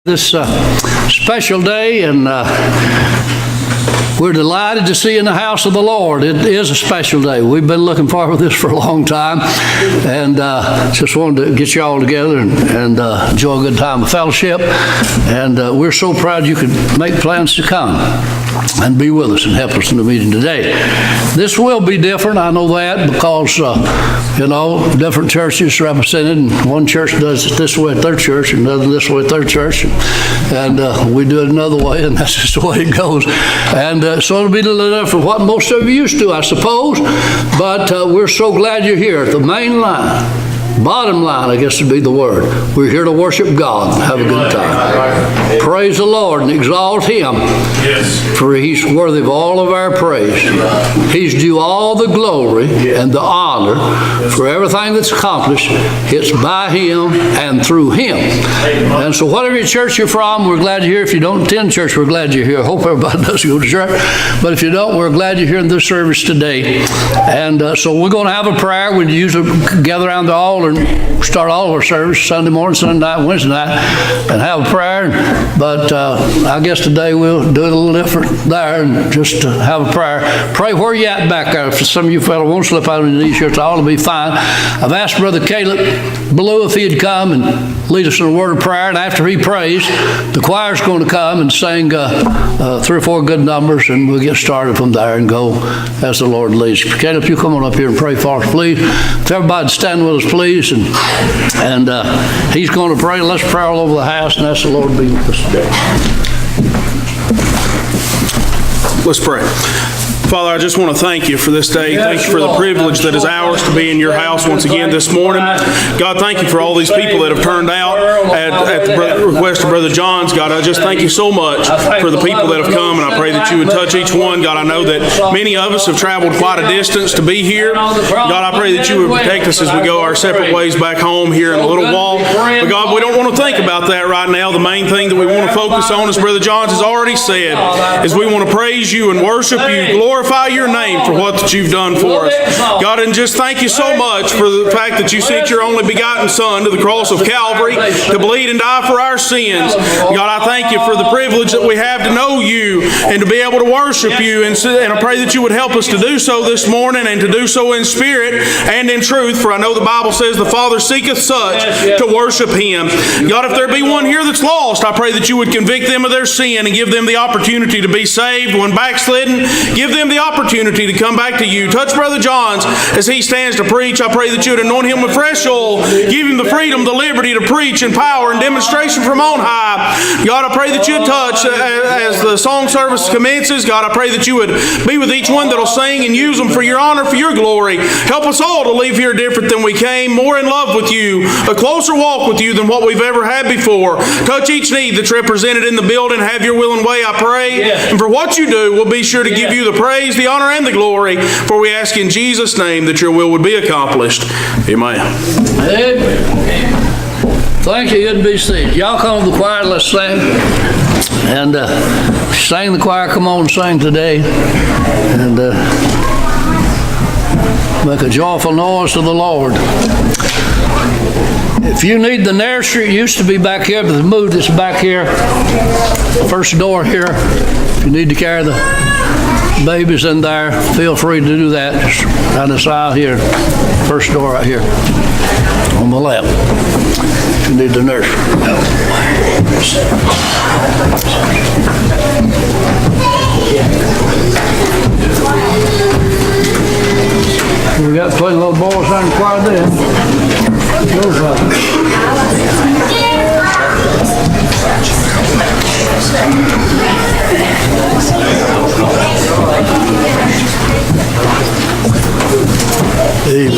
This special day, and we're delighted to see you in the house of the Lord. It is a special day. We've been looking forward to this for a long time, and just wanted to get you all together and enjoy a good time of fellowship. And we're so proud you could make plans to come and be with us and help us in the meeting today. This will be different, I know that, because, different churches represented, and one church does it this way at their church, and another this way at their church, and we do it another way, and that's just the way it goes. And so it'll be a little different from what most of you used to, I suppose, but we're so glad you're here. The main line, bottom line, I guess would be the word. We're here to worship God and have a good time. Praise the Lord and exalt Him, for He's worthy of all of our praise. He's due all the glory and the honor for everything that's accomplished. It's by Him and through Him. And so whatever church you're from, we're glad you're here. If you don't attend church, we're glad you're here. I hope everybody does go to church. But if you don't, we're glad you're here in this service today. And so we're going to have a prayer. We usually gather around the altar and start all of our service Sunday morning, Sunday night, Wednesday night, and have a prayer. But I guess today we'll do it a little different there and just have a prayer. Pray where you at back there. If some of you fellows won't slip out of your knees here, it's all to be fine. I've asked Brother Caleb Blue if he'd come and lead us in a word of prayer, and after he prays, the choir's going to come and sing 3 or 4 good numbers, and we'll get started from there and go as the Lord leads. Caleb, you come on up here and pray for us, please. If everybody stand with us, please. And he's going to pray. Let's pray all over the house, and ask the Lord to be with us today. Let's pray. Father, I just want to thank you for this day. Thank you for the privilege that is ours to be in your house once again this morning. God, thank you for all these people that have turned out at the request of Brother John's. God, I just thank you so much for the people that have come, and I pray that you would touch each one. God, I know that many of us have traveled quite a distance to be here. God, I pray that you would protect us as we go our separate ways back home here in a little while. But God, we don't want to think about that right now. The main thing that we want to focus on, as Brother John's has already said, is we want to praise you and worship you, glorify your name for what that you've done for us. God, and just thank you so much for the fact that you sent your only begotten Son to the cross of Calvary to bleed and die for our sins. God, I thank you for the privilege that we have to know you and to be able to worship you. And I pray that you would help us to do so this morning, and to do so in spirit and in truth. For I know the Bible says the Father seeketh such to worship Him. God, if there be one here that's lost, I pray that you would convict them of their sin and give them the opportunity to be saved. When backslidden, give them the opportunity to come back to you. Touch Brother John's as he stands to preach. I pray that you would anoint him with fresh oil, give him the freedom, the liberty to preach in power and demonstration from on high. God, I pray that you would touch as the song service commences. God, I pray that you would be with each one that'll sing and use them for your honor, for your glory. Help us all to leave here different than we came, more in love with you, a closer walk with you than what we've ever had before. Touch each need that's represented in the building. Have your will and way, I pray. And for what you do, we'll be sure to give you the praise, the honor, and the glory, for we ask in Jesus' name that your will would be accomplished. Amen. Amen. Thank you. Good to be seated. Y'all come to the choir, let's sing. And sing the choir, come on and sing today. And make a joyful noise to the Lord. If you need the nursery, it used to be back here, but the moved it's back here. First door here. If you need to carry the babies in there, feel free to do that. Just down this aisle here. First door right here on the left. If you need the nursery. We got plenty of little boys down the choir there. Amen.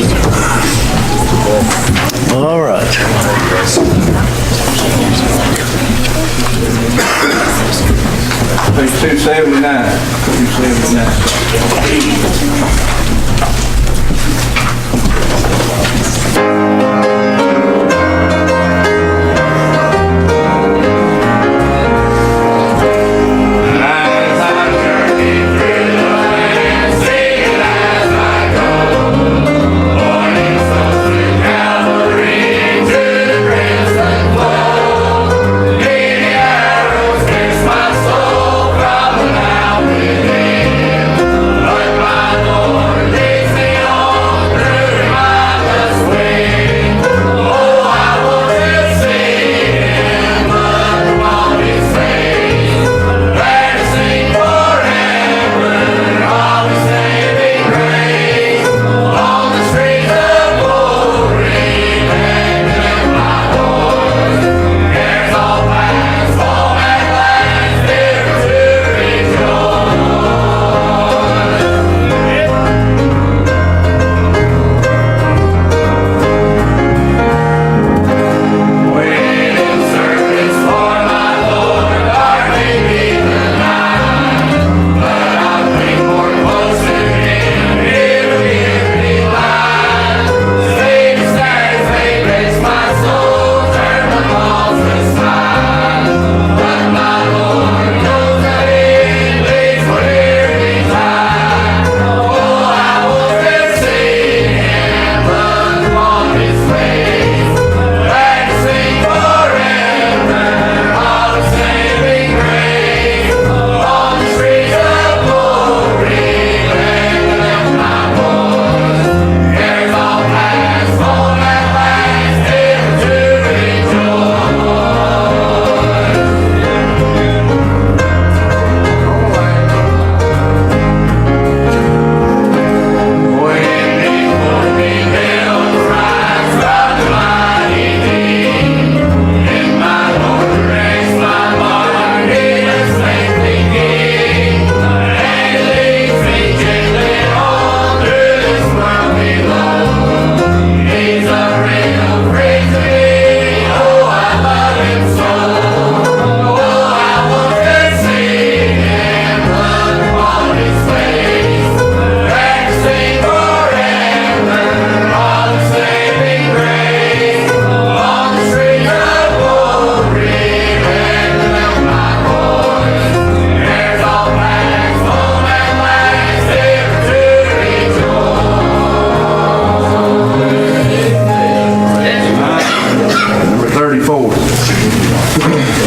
All right. Page 279. 279.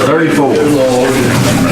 34.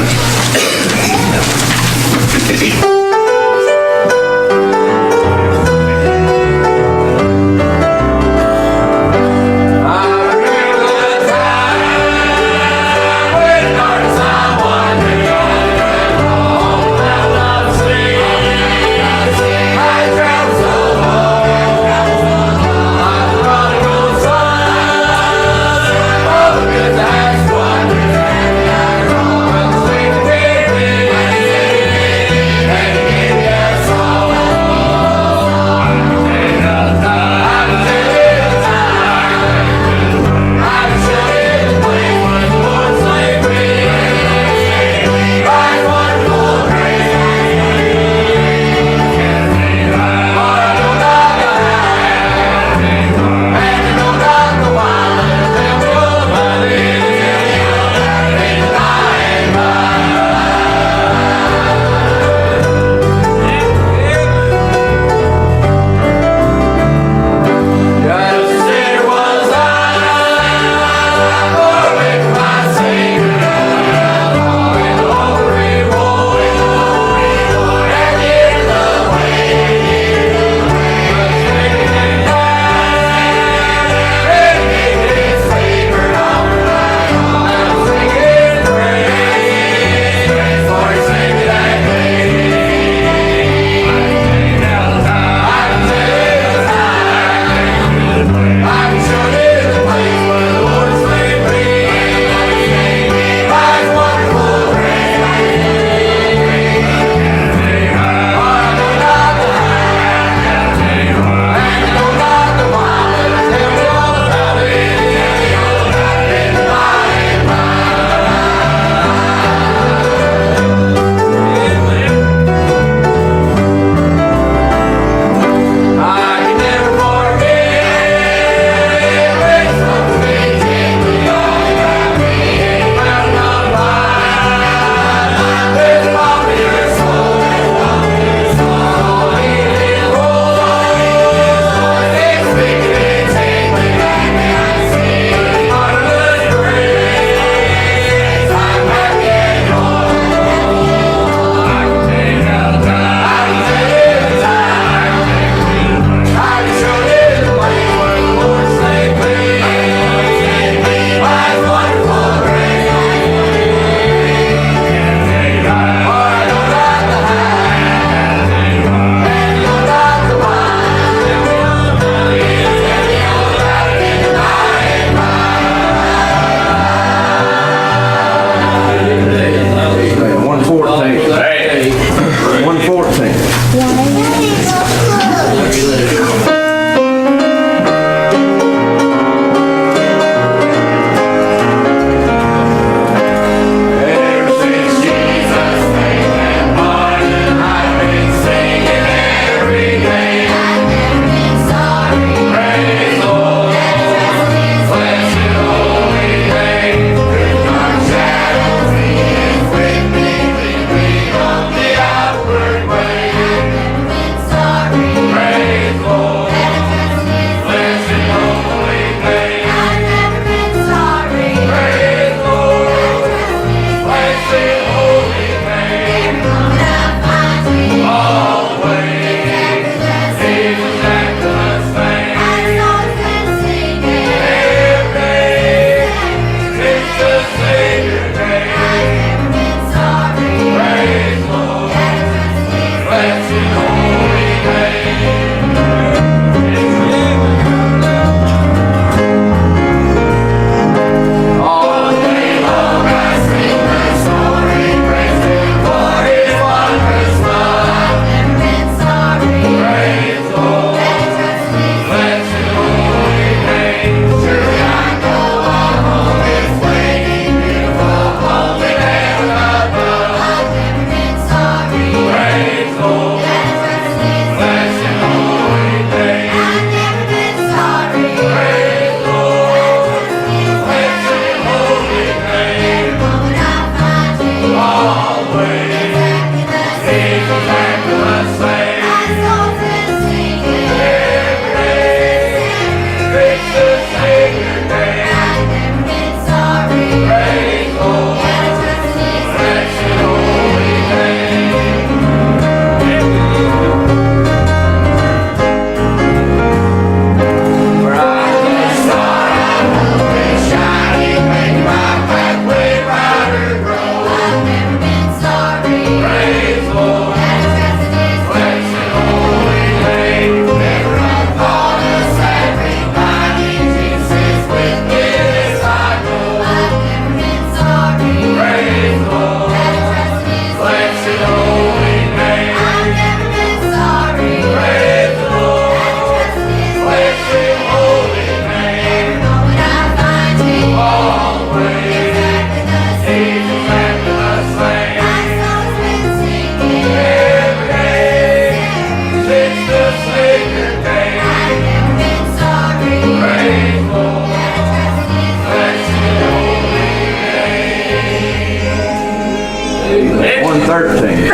113.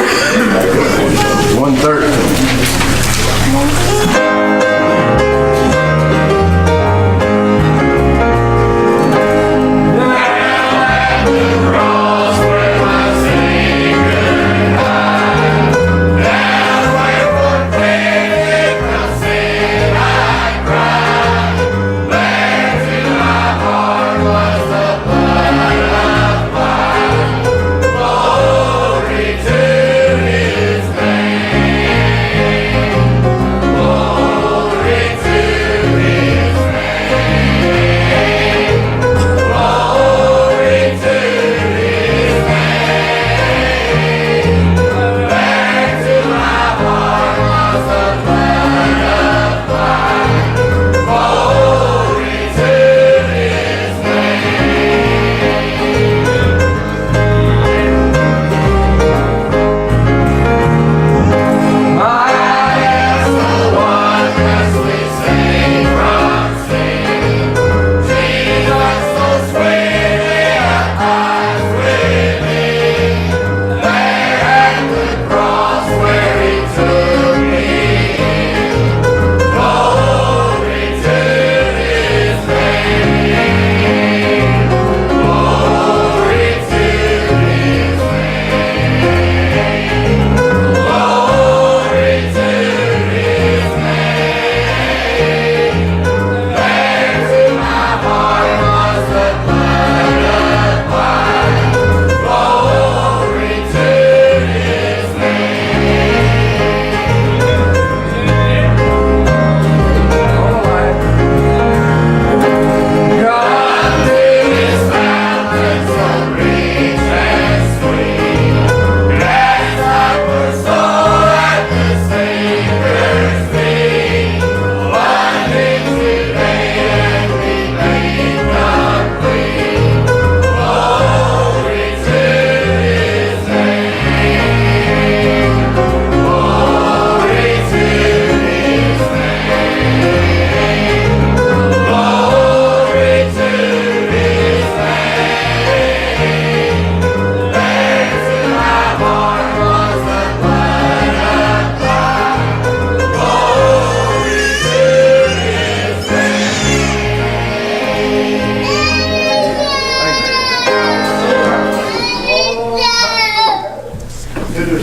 113.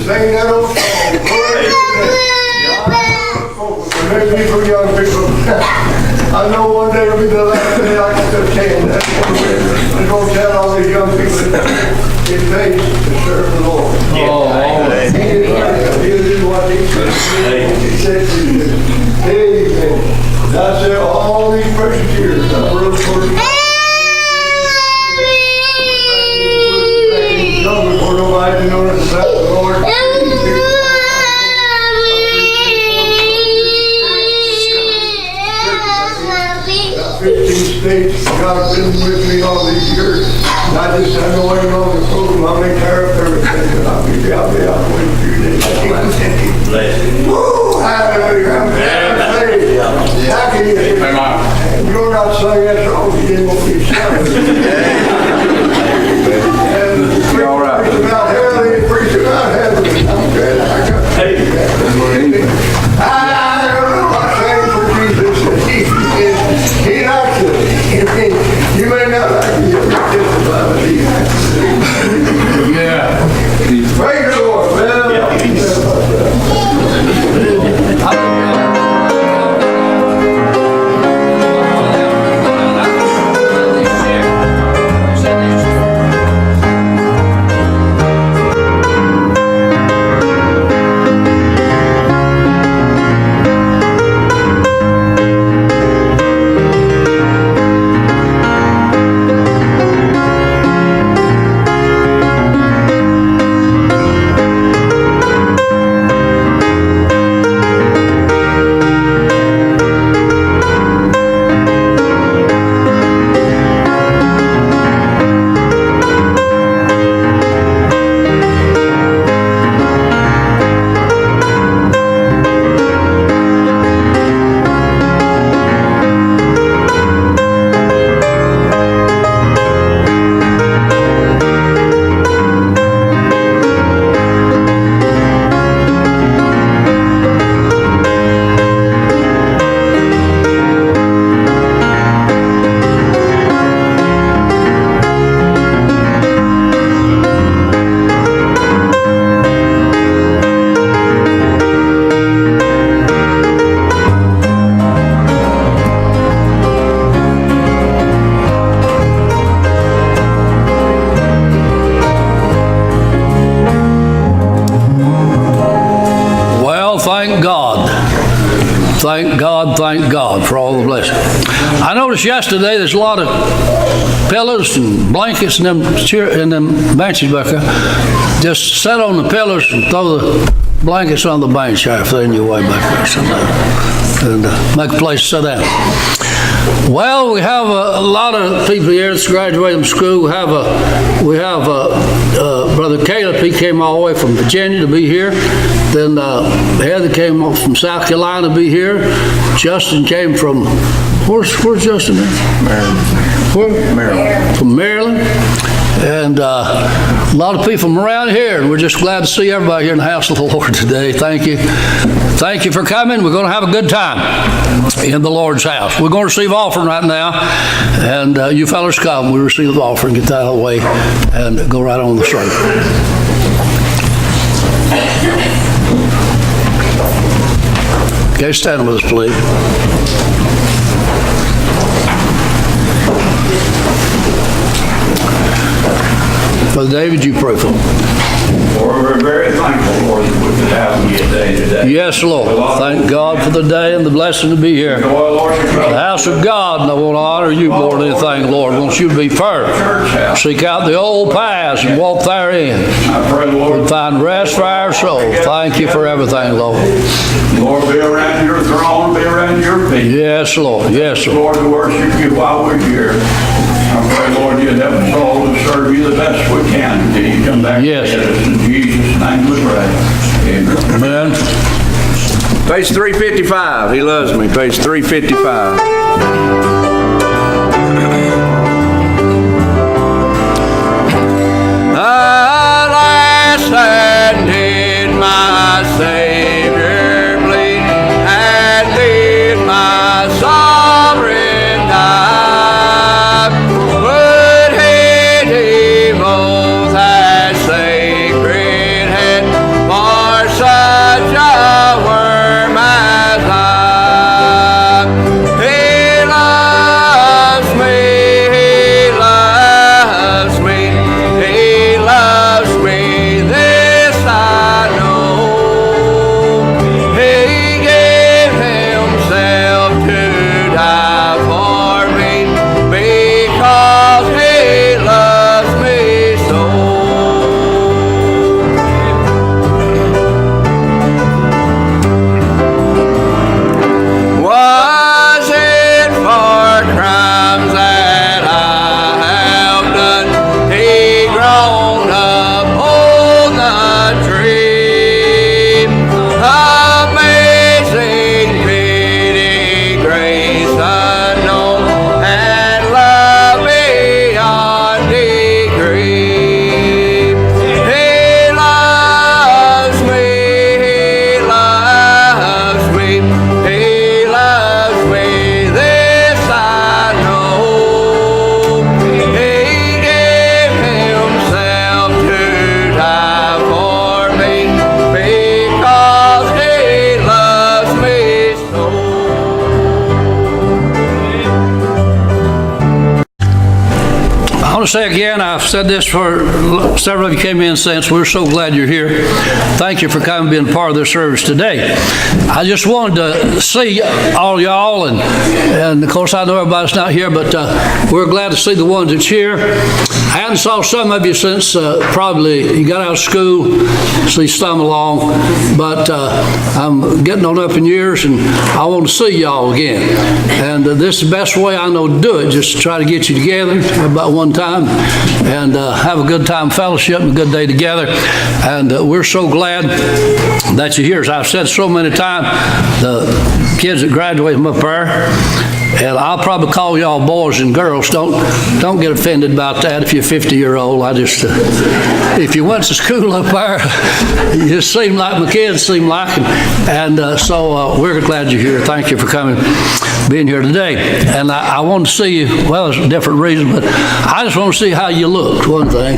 Sing that old song. Maybe for young people. I know one day will be the last day I can still can. I'm going to tell all these young people that it pays to serve the Lord. He'll do what he said to do. Amen. I said all these precious years I worked for you. Before nobody knew nothing about the Lord. 15 states noticed yesterday there's a lot of pillows and blankets and them benches back there. Just sit on the pillows and throw the blankets on the bench if they're in your way back there sometime, and make a place to sit down. Well, we have a lot of people here that's graduating from school. We have Brother Caleb. He came all the way from Virginia to be here. Then Heather came from South Carolina to be here. Justin came from, where's Justin? Maryland. From Maryland. And a lot of people from around here, and we're just glad to see everybody here in the house of the Lord today. Thank you. Thank you for coming. We're going to have a good time in the Lord's house. We're going to receive offering right now, and you fellas come. We receive the offering, get that out of the way, and go right on the sermon. Okay, stand with us, please. Brother David, you pray for them. Lord, we're very thankful, Lord, that we could have you today. Yes, Lord. Thank God for the day and the blessing to be here. The house of God, and I want to honor you more than anything, Lord. I want you to be first. Seek out the old paths and walk therein. I pray, Lord, and find rest for our soul. Thank you for everything, Lord. Lord, be around your throne, be around your feet. Yes, Lord. Yes, Lord. Lord, to worship you while we're here. I pray, Lord, you'd help us all to serve you the best we can until you come back. Yes. To get us. In Jesus' name we pray. Amen. Amen. Page 355. He loves me. Page 355. Alas, and did my Savior bleed, and did my sovereign die? Would he devote that sacred head for such a worm as I? He loves me, he loves me, he loves me, this I know. He gave himself to die for me, because he loves me so. Was it for crimes that I have done? He groaned upon the tree. Amazing pity, grace unknown, and love beyond degree. He loves me, he loves me, he loves me, this I know. He gave himself to die for me, because he loves me so. I want to say again, I've said this for several of you came in since. We're so glad you're here. Thank you for coming and being part of this service today. I just wanted to see all y'all, and of course I know everybody's not here, but we're glad to see the ones that's here. I hadn't saw some of you since probably you got out of school, see some along, but I'm getting on up in years, and I want to see y'all again. And this is the best way I know to do it, just try to get you together about one time and have a good time fellowship and a good day together. And we're so glad that you're here. As I've said so many times, the kids that graduate from up there, and I'll probably call y'all boys and girls. Don't get offended about that if you're 50-year-old. I just, if you went to school up there, you just seem like my kids seem like, so we're glad you're here. Thank you for coming, being here today. And I want to see you. Well, there's a different reason, but I just want to see how you looked. One thing.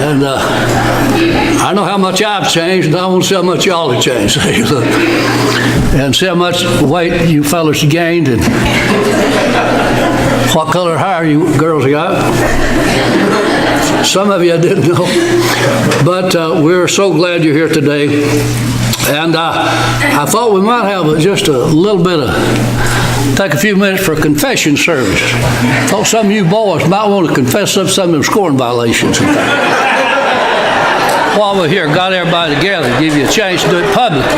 And I know how much I've changed, and I want to see how much y'all have changed. And see how much weight you fellas gained, and what color hair you girls got. Some of you I didn't know. But we're so glad you're here today. And I thought we might have just a little bit of, take a few minutes for a confession service. Thought some of you boys might want to confess up some of them scoring violations and things. While we're here, got everybody together, give you a chance to do it publicly.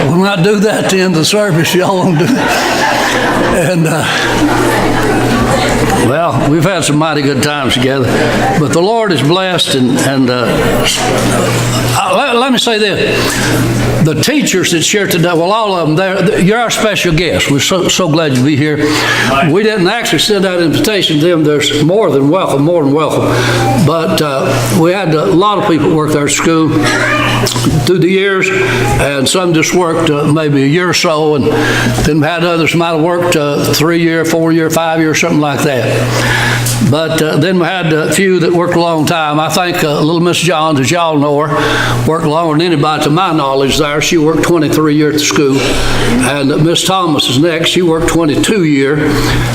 We'll not do that at the end of the service. Y'all won't do that. And, well, we've had some mighty good times together, but the Lord is blessed, and let me say this. The teachers that's here today, well, all of them, you're our special guests. We're so glad you'll be here. We didn't actually send out an invitation to them. There's more than welcome. But we had a lot of people work there at school through the years, and some just worked maybe a year or so, and then we had others might have worked 3 year, 4 year, 5 year, something like that. But then we had a few that worked a long time. I think little Miss Johns, as y'all know her, worked longer than anybody to my knowledge there. She worked 23 years at the school. And Miss Thomas is next. She worked 22 years.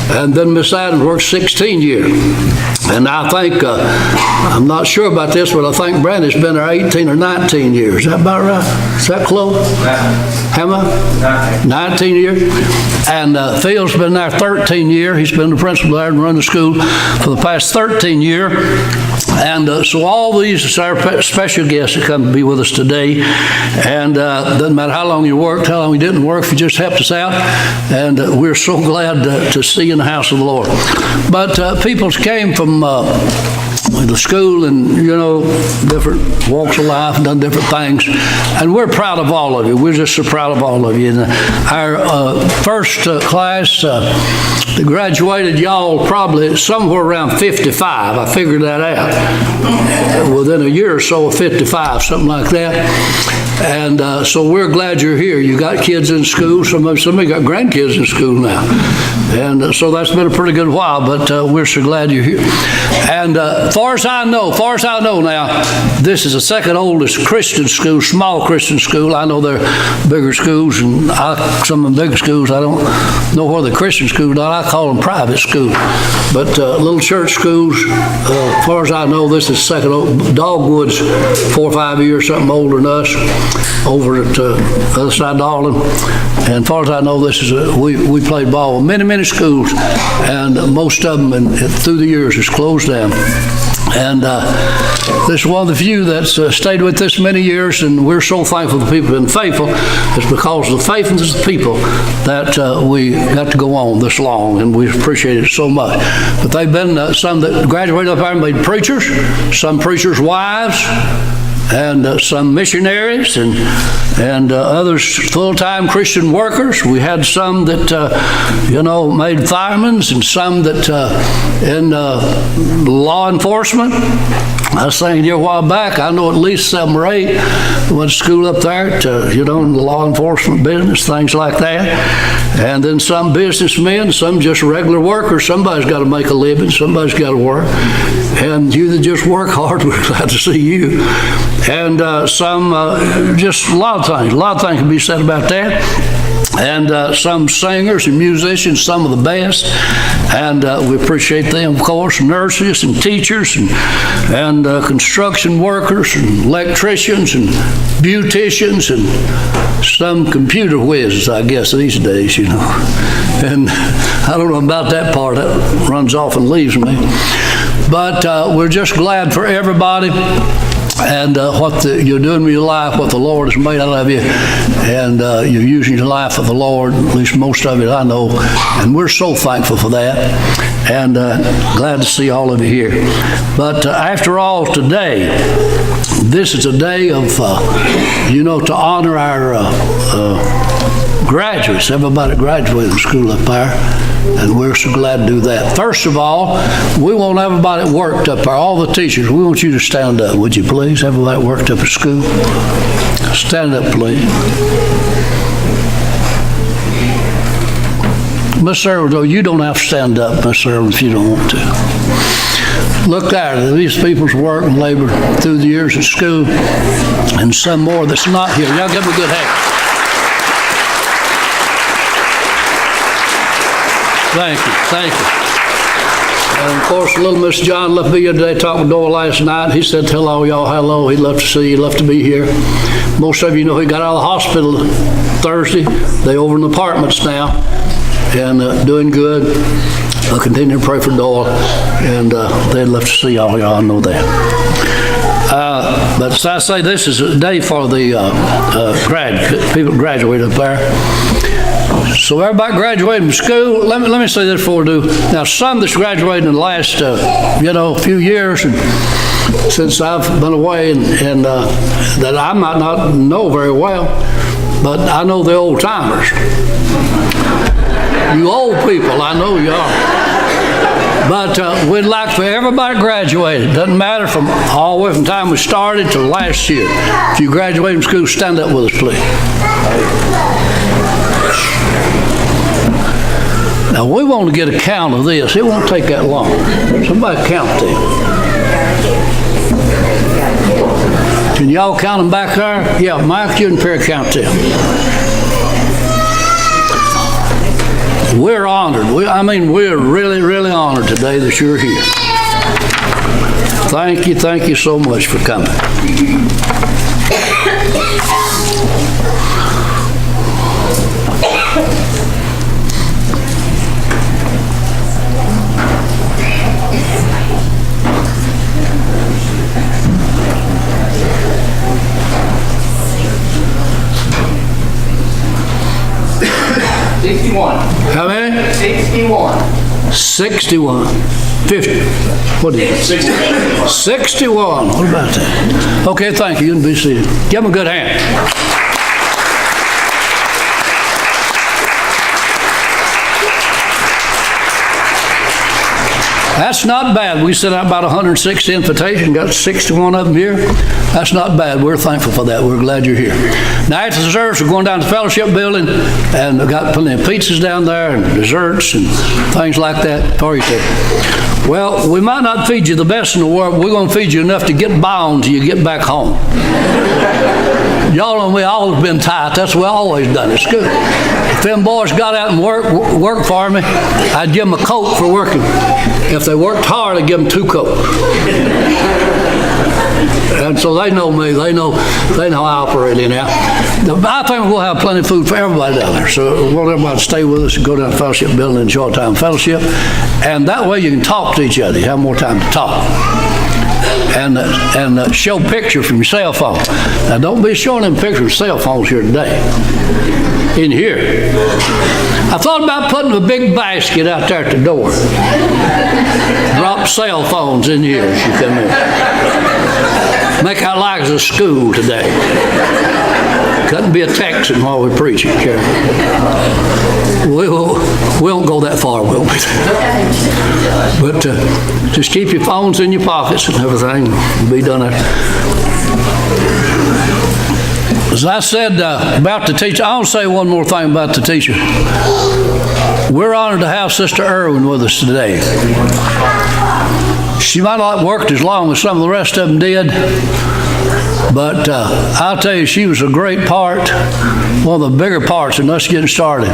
And then Miss Adams worked 16 years. And I think, I'm not sure about this, but I think Brandy's been there 18 or 19 years. Is that about right? Is that close? How much? 19 years. And Phil's been there 13 years. He's been the principal there and run the school for the past 13 years. And so all these are our special guests that come to be with us today. And doesn't matter how long you worked, how long you didn't work, if you just helped us out. And we're so glad to see you in the house of the Lord. But people came from the school and, different walks of life, done different things. And we're proud of all of you. We're just so proud of all of you. And our first class that graduated, y'all probably somewhere around 55. I figured that out. Within a year or so of 55, something like that. And so we're glad you're here. You got kids in school. Somebody got grandkids in school now. And so that's been a pretty good while, but we're so glad you're here. And far as I know now, this is the second oldest Christian school, small Christian school. I know there are bigger schools, and some of the bigger schools, I don't know where the Christian schools are. I call them private schools. But little church schools, as far as I know, this is second old. Dogwood's 4 or 5 years, something older than us, over at the other side of Darling. And as far as I know, this is we played ball with many schools, and most of them through the years has closed down. And this is one of the few that's stayed with us many years, and we're so thankful the people have been faithful. It's because of the faithfulness of the people that we got to go on this long, and we appreciate it so much. But they've been some that graduated up there and made preachers, some preachers' wives, and some missionaries, and others full-time Christian workers. We had some that, made firemen, and some that in law enforcement. I was thinking here a while back, I know at least 7 or 8 went to school up there to, in the law enforcement business, things like that. And then some businessmen, some just regular workers. Somebody's got to make a living, somebody's got to work. And you that just work hard, we're glad to see you. And some, just a lot of things can be said about that. And some singers and musicians, some of the best, and we appreciate them, of course. Nurses and teachers and construction workers and electricians and beauticians and some computer whizzes, I guess, these days, And I don't know about that part. That runs off and leaves me. But we're just glad for everybody. And what you're doing with your life, what the Lord has made out of you, and you're using your life for the Lord, at least most of it I know, and we're so thankful for that, and glad to see all of you here. But after all, today, this is a day of, to honor our graduates. Everybody graduated from school up there, and we're so glad to do that. First of all, we want everybody that worked up there, all the teachers, we want you to stand up, would you please? Everybody that worked up at school. Stand up, please. Miss Irwin, you don't have to stand up, Miss Irwin, if you don't want to. Look there, these people's work and labor through the years at school, and some more that's not here. Y'all give them a good hand. Thank you. And of course, little Miss John left me here today, talked with Doyle last night. He said, tell all y'all hello. He'd love to see you, love to be here. Most of you know he got out of the hospital Thursday. They over in the apartments now and doing good. I'll continue to pray for Doyle, and they'd love to see all y'all. I know that. But as I say, this is a day for the people graduate up there. So everybody graduated from school. Let me say this before we do. Now, some that's graduated in the last, few years, and since I've been away, and that I might not know very well, but I know the old timers. You old people, I know you are. But we'd like for everybody graduated. Doesn't matter from all the way from the time we started to last year. If you graduated from school, stand up with us, please. Now, we want to get a count of this. It won't take that long. Somebody count them. Can y'all count them back there? Yeah, Mike, you and Perry count them. We're honored. We're really, really honored today that you're here. Thank you so much for coming. 61. How many? 61. 61. 50. What is it? 61. What about that? Okay, thank you. You can be seated. Give them a good hand. That's not bad. We sent out about 160 invitations, got 61 of them here. That's not bad. We're thankful for that. We're glad you're here. Now, after the service, we're going down to the fellowship building, and we've got plenty of pizzas down there and desserts and things like that for you too. Well, we might not feed you the best in the world, but we're going to feed you enough to get by on till you get back home. Y'all and we always been tight. That's what we always done. It's good. If them boys got out and worked for me, I'd give them a coat for working. If they worked hard, I'd give them 2 coats. And so they know me. They know how I operate in there. I think we'll have plenty of food for everybody down there. So we want everybody to stay with us and go down to the fellowship building and enjoy time fellowship. And that way you can talk to each other. You have more time to talk. And show picture from your cell phone. Now, don't be showing them pictures of cell phones here today. In here. I thought about putting a big basket out there at the door. Drop cell phones in here as you come in. Make out like it's a school today. Couldn't be a Texan while we're preaching, Karen. We won't go that far, will we? But just keep your phones in your pockets and everything. Be done it. As I said about the teacher, I'll say one more thing about the teacher. We're honored to have Sister Irwin with us today. She might not have worked as long as some of the rest of them did, but I'll tell you, she was a great part, one of the bigger parts in us getting started.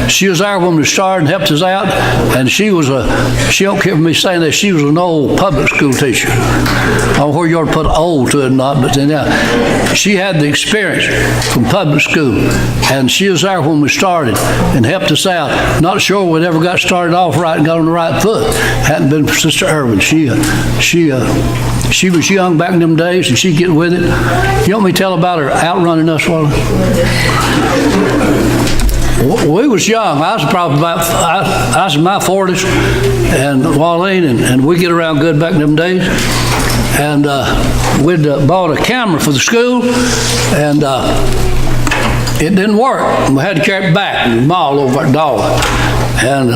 She was our woman who started and helped us out, and she don't care for me saying that, she was an old public school teacher. I don't know where you ought to put old to it or not, but then she had the experience from public school, and she was our when we started and helped us out. Not sure we'd ever got started off right and got on the right foot. Hadn't been for Sister Irwin. She was young back in them days, and she'd get with it. You want me to tell about her outrunning us, Wally? We was young. I was probably I was in my 40s, and Wallene, and we get around good back in them days. And we'd bought a camera for the school, and it didn't work. We had to carry it back in the mall over at Dollar. And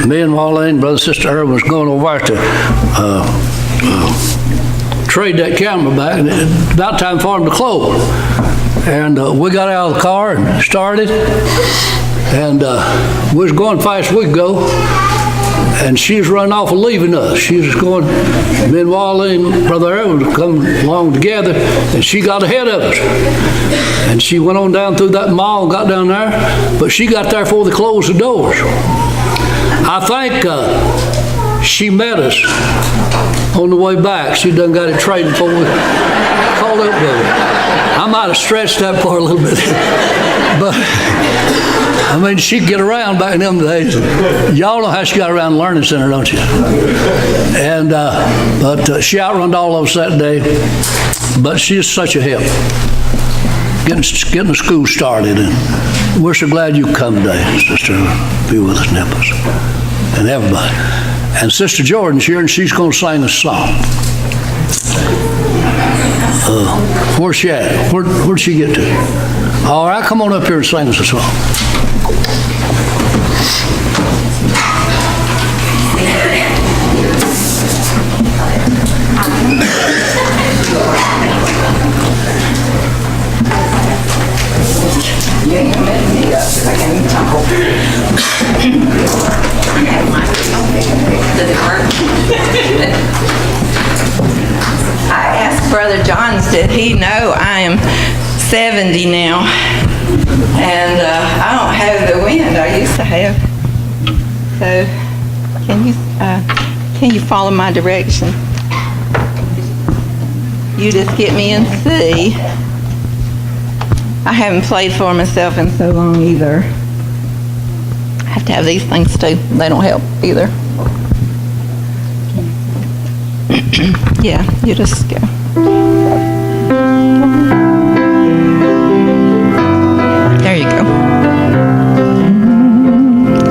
me and Wallene, brother and sister Irwin, was going over there to trade that camera back, and it was about time for them to close. And we got out of the car and started, and we was going fast as we could go, and she was running off and leaving us. She was going, me and Wally and Brother Aaron was coming along together, and she got ahead of us. And she went on down through that mall and got down there, but she got there before they closed the doors. I think she met us on the way back. She done got it traded before we called up with her. I might have stretched that part a little bit. But, I mean, she could get around back in them days. Y'all know how she got around the Learning Center, don't you? And, but she outrun all of us that day. But she is such a help. Getting the school started. And we're so glad you come today, Sister, be with us and help us. And everybody. And Sister Jordan's here, and she's going to sing a song. Where's she at? Where'd she get to? All right, come on up here and sing us a song. I asked Brother Johns, did he know I am 70 now? And I don't have the wind I used to have. So can you follow my direction? You just get me in C. I haven't played for myself in so long either. I have to have these things too. They don't help either. Yeah, you just go. There you go.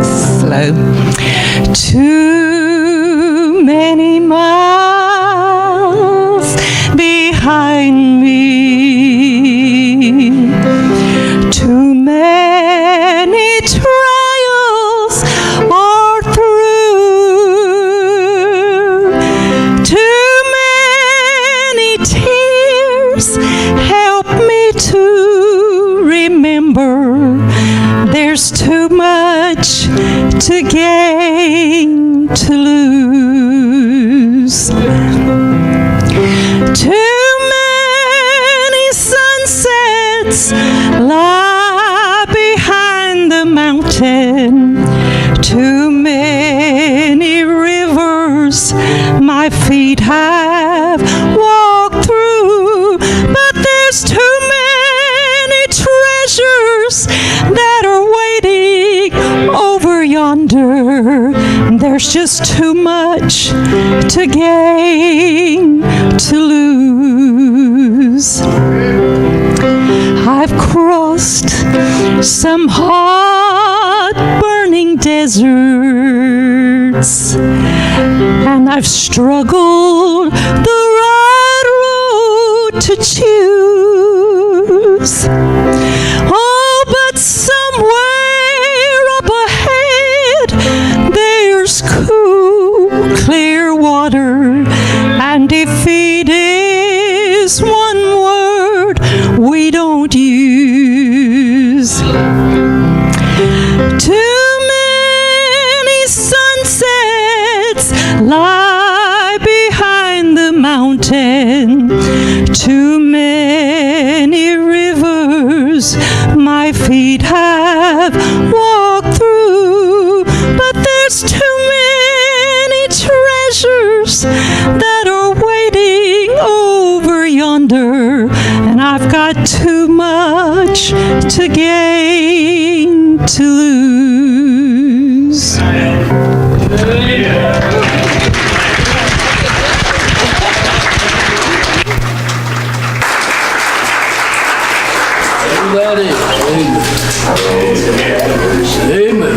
Slow. Too many miles behind me. Too many trials are through. Too many tears help me to remember there's too much to gain to lose. Too many sunsets lie behind the mountain. Too many rivers my feet have walked through. But there's too many treasures that are waiting over yonder. There's just too much to gain to lose. I've crossed some hot burning deserts, and I've struggled the right road to choose. Oh, but somewhere up ahead there's cool, clear water, and defeat is one word we don't use. Too many sunsets lie behind the mountain. Too many rivers my feet have walked through. But there's too many treasures that are waiting over yonder, and I've got too much to gain to lose. That is. Amen.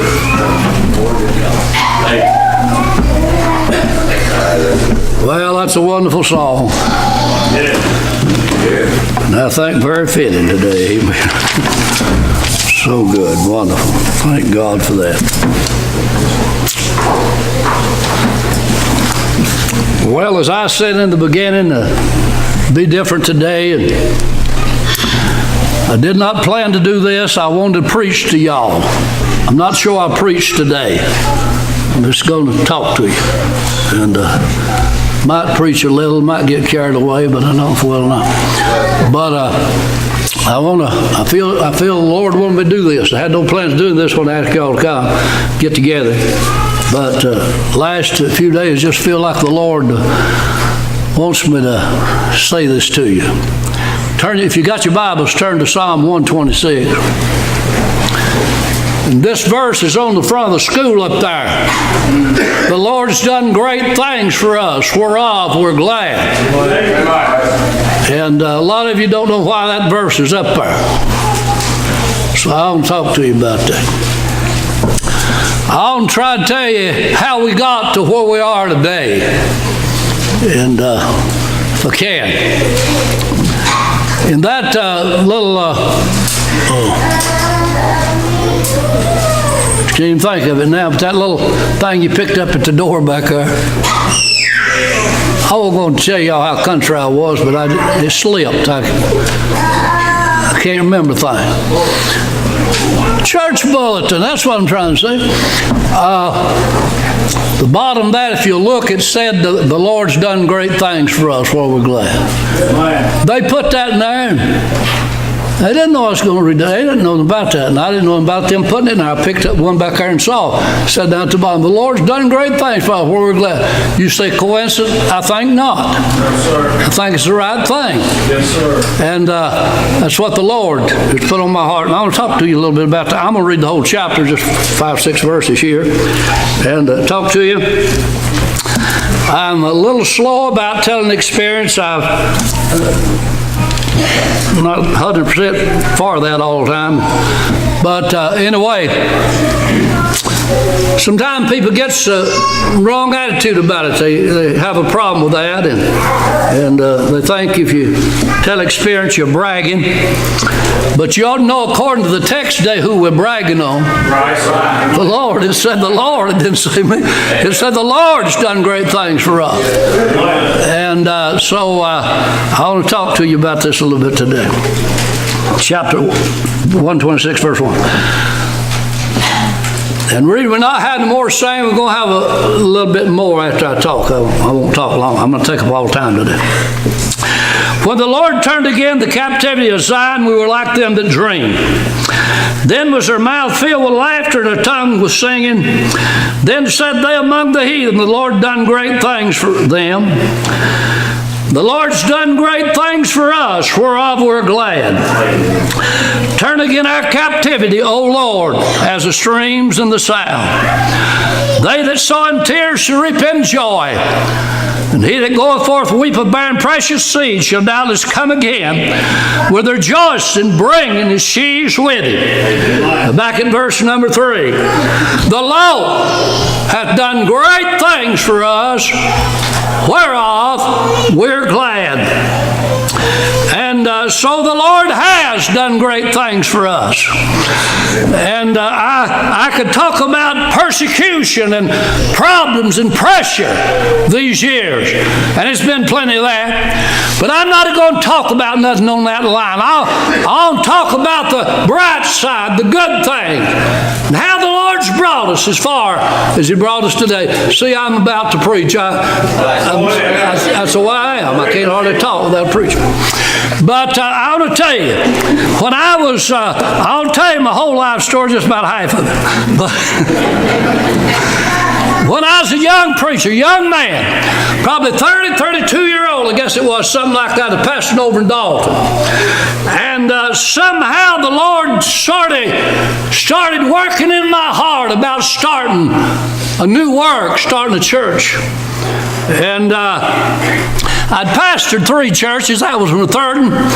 Well, that's a wonderful song. And I think very fitting today. Amen. So good, wonderful. Thank God for that. Well, as I said in the beginning, be different today, and I did not plan to do this. I wanted to preach to y'all. I'm not sure I'll preach today. I'm just going to talk to you. And might preach a little, might get carried away, but I don't know if we'll not. But I feel the Lord wanted me to do this. I had no plans of doing this when I asked y'all to come, get together. But last few days, just feel like the Lord wants me to say this to you. If you got your Bibles, turn to Psalm 126. And this verse is on the front of the school up there. The Lord's done great things for us, whereof we're glad. And a lot of you don't know why that verse is up there. So I want to talk to you about that. I want to try to tell you how we got to where we are today. And if I can. In that little... can't even think of it now, but that little thing you picked up at the door back there. I wasn't going to tell y'all how country I was, but it slipped. I can't remember the thing. Church bulletin, that's what I'm trying to say. The bottom of that, if you look, it said the Lord's done great things for us, well, we're glad. They put that in there. They didn't know I was going to read that. They didn't know about that. And I didn't know about them putting it in there. I picked up one back there and saw. Said down at the bottom, the Lord's done great things for us. We're glad. You say coincidence? I think not. Yes, sir. I think it's the right thing. Yes, sir. And that's what the Lord has put on my heart. And I want to talk to you a little bit about that. I'm going to read the whole chapter, just 5-6 verses here, and talk to you. I'm a little slow about telling the experience. I'm not 100% for that all the time. But anyway, sometimes people get a wrong attitude about it. They have a problem with that, and they think if you tell experience, you're bragging. But you ought to know, according to the text today, who we're bragging on. Right. The Lord. It said the Lord. It didn't say me. It said the Lord's done great things for us. And so I want to talk to you about this a little bit today. Chapter 126, verse 1. And we're not having more saying. We're going to have a little bit more after I talk. I won't talk long. I'm going to take up all the time today. When the Lord turned again the captivity of Zion, we were like them that dream. Then was their mouth filled with laughter, and their tongue was singing. Then said they among the heathen, the Lord done great things for them. The Lord's done great things for us, whereof we're glad. Turn again our captivity, O Lord, as the streams in the south. They that sow in tears shall reap in joy. And he that goeth forth weepeth bearing precious seed shall doubtless come again with rejoicing, bringing his sheaves with him. Back in verse number 3. The Lord hath done great things for us, whereof we're glad. And so the Lord has done great things for us. And I could talk about persecution and problems and pressure these years. And it's been plenty of that. But I'm not going to talk about nothing on that line. I'll talk about the bright side, the good things, and how the Lord's brought us as far as he brought us today. See, I'm about to preach. That's the way I am. I can't hardly talk without preaching. But I want to tell you, when I was, I'll tell you my whole life story, just about half of it. But when I was a young preacher, young man, probably 30, 32-year-old, I guess it was, something like that, pastoring over in Dalton. And somehow the Lord started working in my heart about starting a new work, starting a church. And I'd pastored 3 churches. I was in the 3rd one.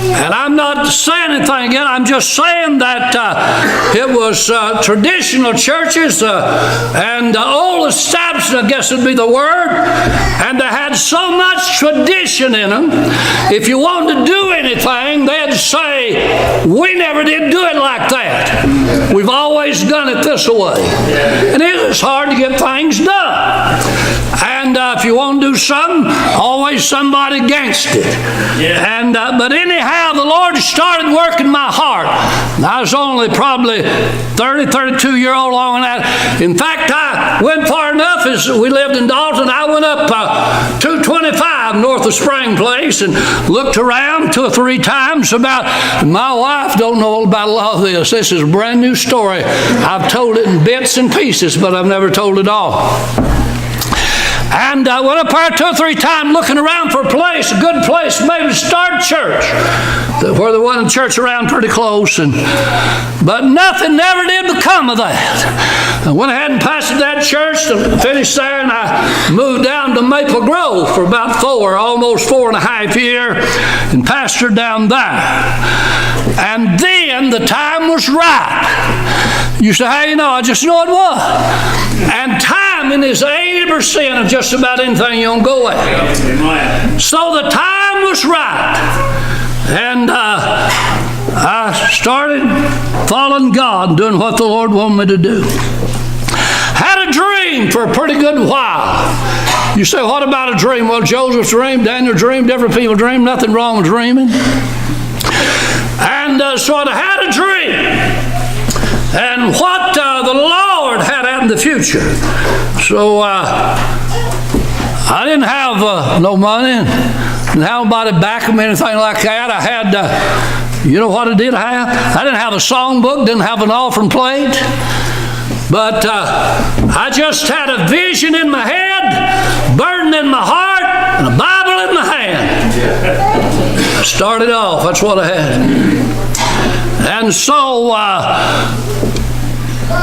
And I'm not saying anything again. I'm just saying that it was traditional churches and old established, I guess would be the word. And they had so much tradition in them. If you wanted to do anything, they'd say, we never did do it like that. We've always done it this way. And it is hard to get things done. And if you want to do something, always somebody against it. Yeah. And but anyhow, the Lord started working my heart. I was only probably 30, 32-year-old long in that. In fact, I went far enough as we lived in Dalton. I went up 225 north of Spring Place and looked around 2 or 3 times about. My wife don't know about a lot of this. This is a brand new story. I've told it in bits and pieces, but I've never told it all. And I went up there 2 or 3 times looking around for a place, a good place, maybe to start church. Where there wasn't a church around pretty close. But nothing never did become of that. I went ahead and pastored that church, finished there, and I moved down to Maple Grove for about almost 4.5 years, and pastored down there. And then the time was right. You say, how you know? I just know it was. And timing is 80% of just about anything you're going to go at. So the time was right. And I started following God and doing what the Lord wanted me to do. Had a dream for a pretty good while. You say, what about a dream? Well, Joseph dreamed, Daniel dreamed, different people dreamed, nothing wrong with dreaming. And so I had a dream. And what the Lord had out in the future. So I didn't have no money, didn't have nobody backing me, anything like that. I had, you know what I did have? I didn't have a songbook, didn't have an offering plate. But I just had a vision in my head, burden in my heart, and a Bible in my hand. I started off, that's what I had. And so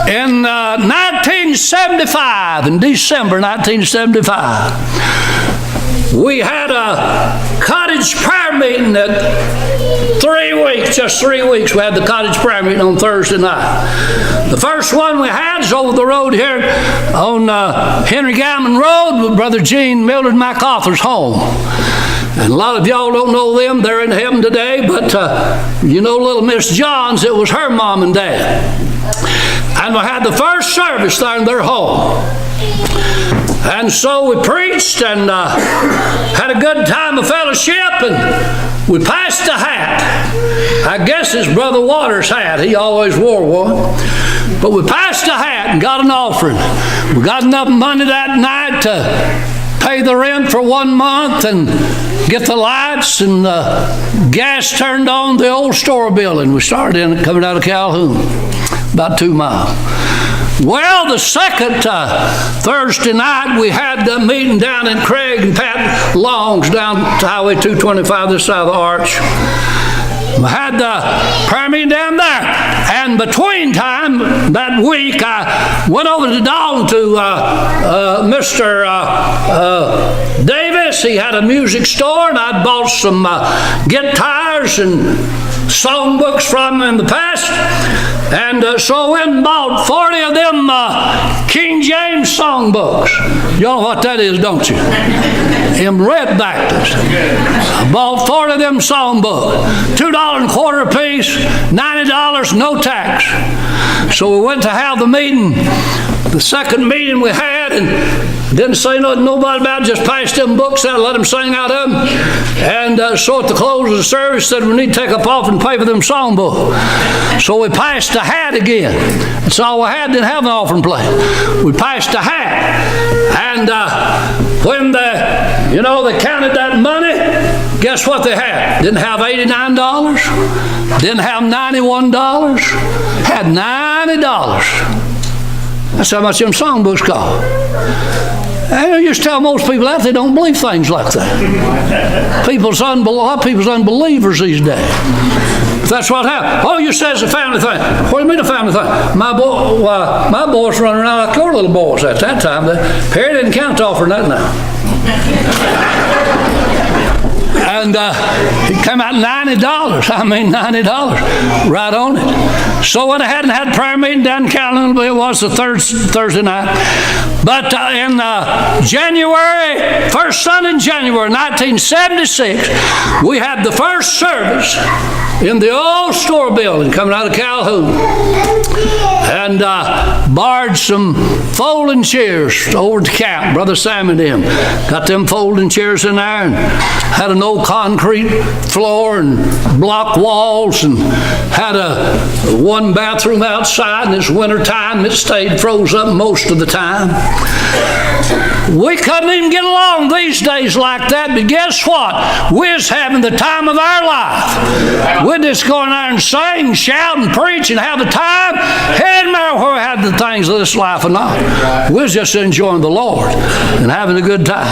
in 1975, in December 1975, we had a cottage prayer meeting at 3 weeks, just 3 weeks. We had the cottage prayer meeting on Thursday night. The first one we had is over the road here on Henry Gammon Road with Brother Gene Mildred MacArthur's home. And a lot of y'all don't know them. They're in heaven today. But you know little Miss Johns, it was her mom and dad. And we had the first service there in their home. And so we preached and had a good time of fellowship, and we passed a hat. I guess it's Brother Waters' hat. He always wore one. But we passed a hat and got an offering. We got enough money that night to pay the rent for 1 month and get the lights and the gas turned on the old store building. We started in coming out of Calhoun, about 2 miles. Well, the second Thursday night, we had the meeting down in Craig and Pat Long's down to Highway 225, this side of the arch. We had the prayer meeting down there. And between time, that week, I went over to Dalton to Mr. Davis. He had a music store, and I'd bought some guitars and songbooks from him in the past. And so I went and bought 40 of them King James songbooks. You know what that is, don't you? Them red Baptists. I bought 40 of them songbooks. $2.25 apiece, $90, no tax. So we went to have the meeting, the second meeting we had, and didn't say nothing to nobody about it, just passed them books out, let them sing out of them. And so at the close of the service, said we need to take up off and pay for them songbooks. So we passed a hat again. That's all we had, didn't have an offering plate. We passed a hat. And when they counted that money, guess what they had? Didn't have $89, didn't have $91, had $90. That's how much them songbooks cost. I just tell most people that they don't believe things like that. A lot of people's unbelievers these days. That's what happened. Oh, you said it's a family thing. What do you mean a family thing? My boys running around like your little boys at that time. Perry didn't count to offering that now. And it came out $90. I mean, $90 right on it. So when I hadn't had prayer meeting down in Canaanland, it was the Thursday night. But in January, first Sunday in January 1976, we had the first service in the old store building coming out of Calhoun. And borrowed some folding chairs over at the camp. Brother Sam and them got them folding chairs in there and had an old concrete floor and block walls and had a one bathroom outside. In this winter time, it stayed froze up most of the time. We couldn't even get along these days like that, but guess what? We're having the time of our life. We'd just go in there and sing, shout, and preach, and have the time. It didn't matter where we had the things of this life or not. We're just enjoying the Lord and having a good time.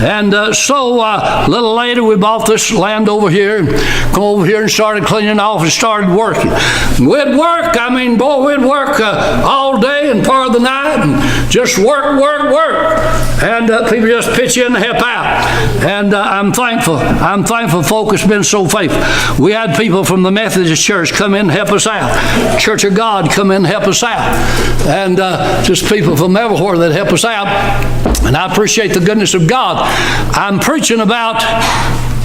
And so a little later, we bought this land over here, and come over here and started cleaning off and started working. And we'd work, we'd work all day and part of the night, and just work. And people just pitch in and help out. And I'm thankful folk has been so faithful. We had people from the Methodist Church come in and help us out. Church of God come in and help us out. And just people from everywhere that help us out. And I appreciate the goodness of God. I'm preaching about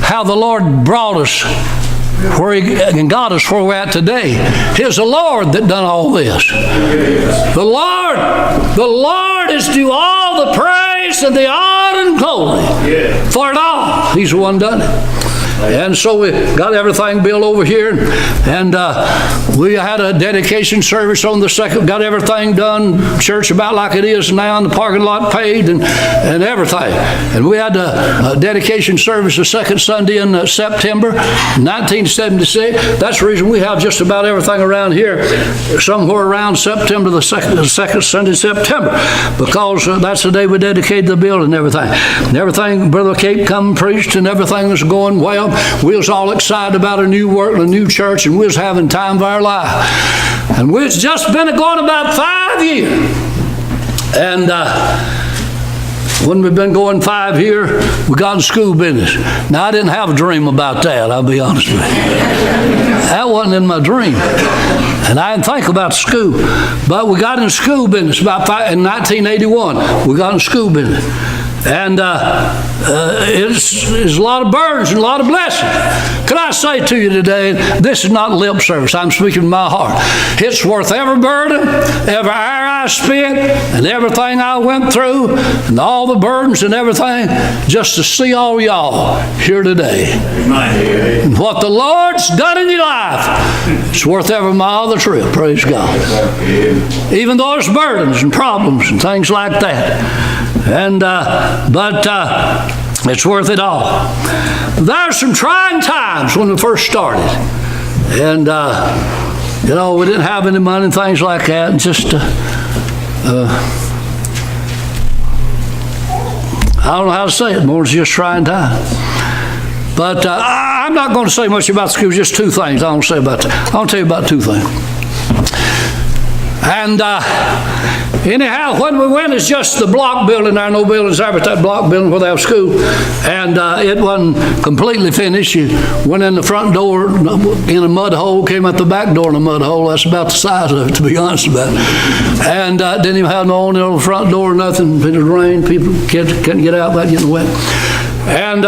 how the Lord brought us where and got us where we're at today. It's the Lord that done all this. The Lord is due all the praise and the honor and glory for it all. He's the one done it. And so we got everything built over here, and we had a dedication service on the second, got everything done, church about like it is now, and the parking lot paved and everything. And we had a dedication service the second Sunday in September 1976. That's the reason we have just about everything around here, somewhere around September, the second Sunday in September, because that's the day we dedicated the building and everything. And everything, Brother Cape come and preached, and everything was going well. We was all excited about a new work and a new church, and we was having time of our life. And we've just been going about 5 years. And when we've been going 5 years, we got in school business. Now, I didn't have a dream about that, I'll be honest with you. That wasn't in my dream. And I didn't think about school. But we got in school business in 1981. We got in school business. And it's a lot of burdens and a lot of blessings. Can I say to you today, this is not lip service. I'm speaking from my heart. It's worth every burden, every hour I spent, and everything I went through, and all the burdens and everything, just to see all y'all here today. And what the Lord's done in your life, it's worth every mile of the trip. Praise God. Even though there's burdens and problems and things like that. And but it's worth it all. There's some trying times when we first started, and we didn't have any money and things like that, and just I don't know how to say it more than just trying times. But I'm not going to say much about school. Just two things I want to say about that. I'll tell you about two things. And anyhow, when we went, it's just the block building. There are no buildings there but that block building where they have school. And it wasn't completely finished. You went in the front door in a mud hole, came out the back door in a mud hole. That's about the size of it, to be honest about it. And didn't even have no on the front door or nothing. If it rained, kids couldn't get out without getting wet. And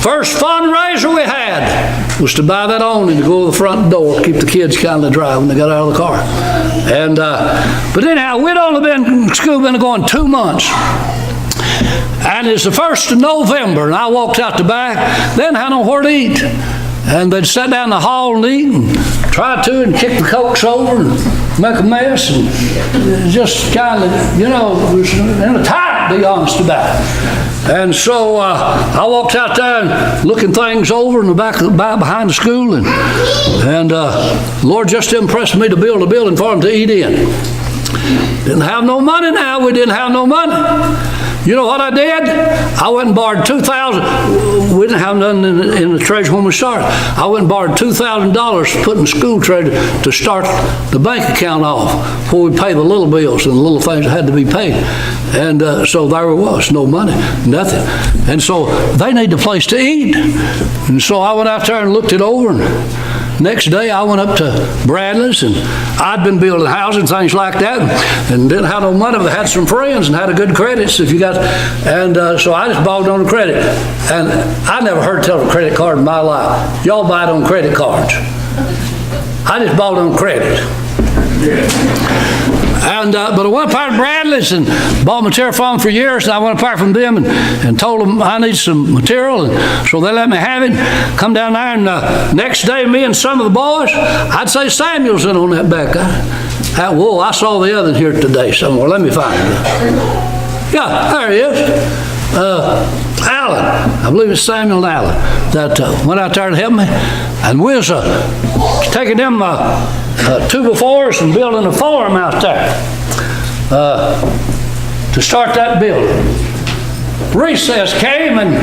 first fundraiser we had was to buy that awning to go to the front door, keep the kids kind of dry when they got out of the car. And but anyhow, we'd only been in school, been going 2 months. And it's the 1st of November, and I walked out the back, didn't have nowhere to eat. And they'd sit down in the hall and eat, and try to, and kick the cokes over, and make a mess, and just kind of, it was in a tight, to be honest about it. And so I walked out there and looking things over in the back behind the school, and Lord just impressed me to build a building for them to eat in. Didn't have no money now. We didn't have no money. You know what I did? I went and borrowed $2,000. We didn't have nothing in the treasury when we started. I went and borrowed $2,000 put in the school treasury to start the bank account off before we pay the little bills and the little things that had to be paid. And so there it was, no money, nothing. And so they need a place to eat. And so I went out there and looked it over, and next day I went up to Bradley's, and I'd been building houses and things like that, and didn't have no money, but I had some friends and had a good credit. So so I just bought on credit. And I never heard tell of a credit card in my life. Y'all buy it on credit cards. I just bought on credit. But I went apart to Bradley's and bought material from them for years, and I went apart from them and told them I need some material, and so they let me have it. Come down there, and next day, me and some of the boys, I'd say Samuel's in on that back. Whoa, I saw the other here today somewhere. Let me find it. Yeah, there he is. Allen, I believe it's Samuel and Allen, that went out there to help me. And we was taking them 2x4s and building a farm out there to start that building. Recess came, and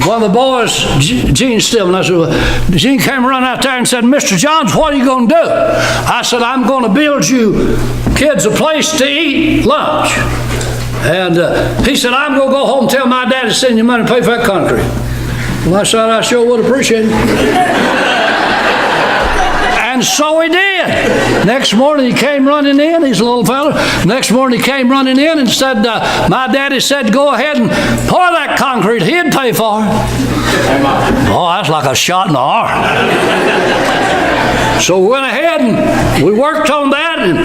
one of the boys, Gene Stillman, I said, well, Gene came running out there and said, Mr. Johns, what are you going to do? I said, I'm going to build you kids a place to eat lunch. And he said, I'm going to go home and tell my dad to send you money to pay for that concrete. Well, I said, I sure would appreciate it. And so he did. Next morning he came running in. He's a little fella. Next morning he came running in and said, my daddy said, go ahead and pour that concrete. He'd pay for it. Oh, that's like a shot in the arm. So we went ahead and we worked on that and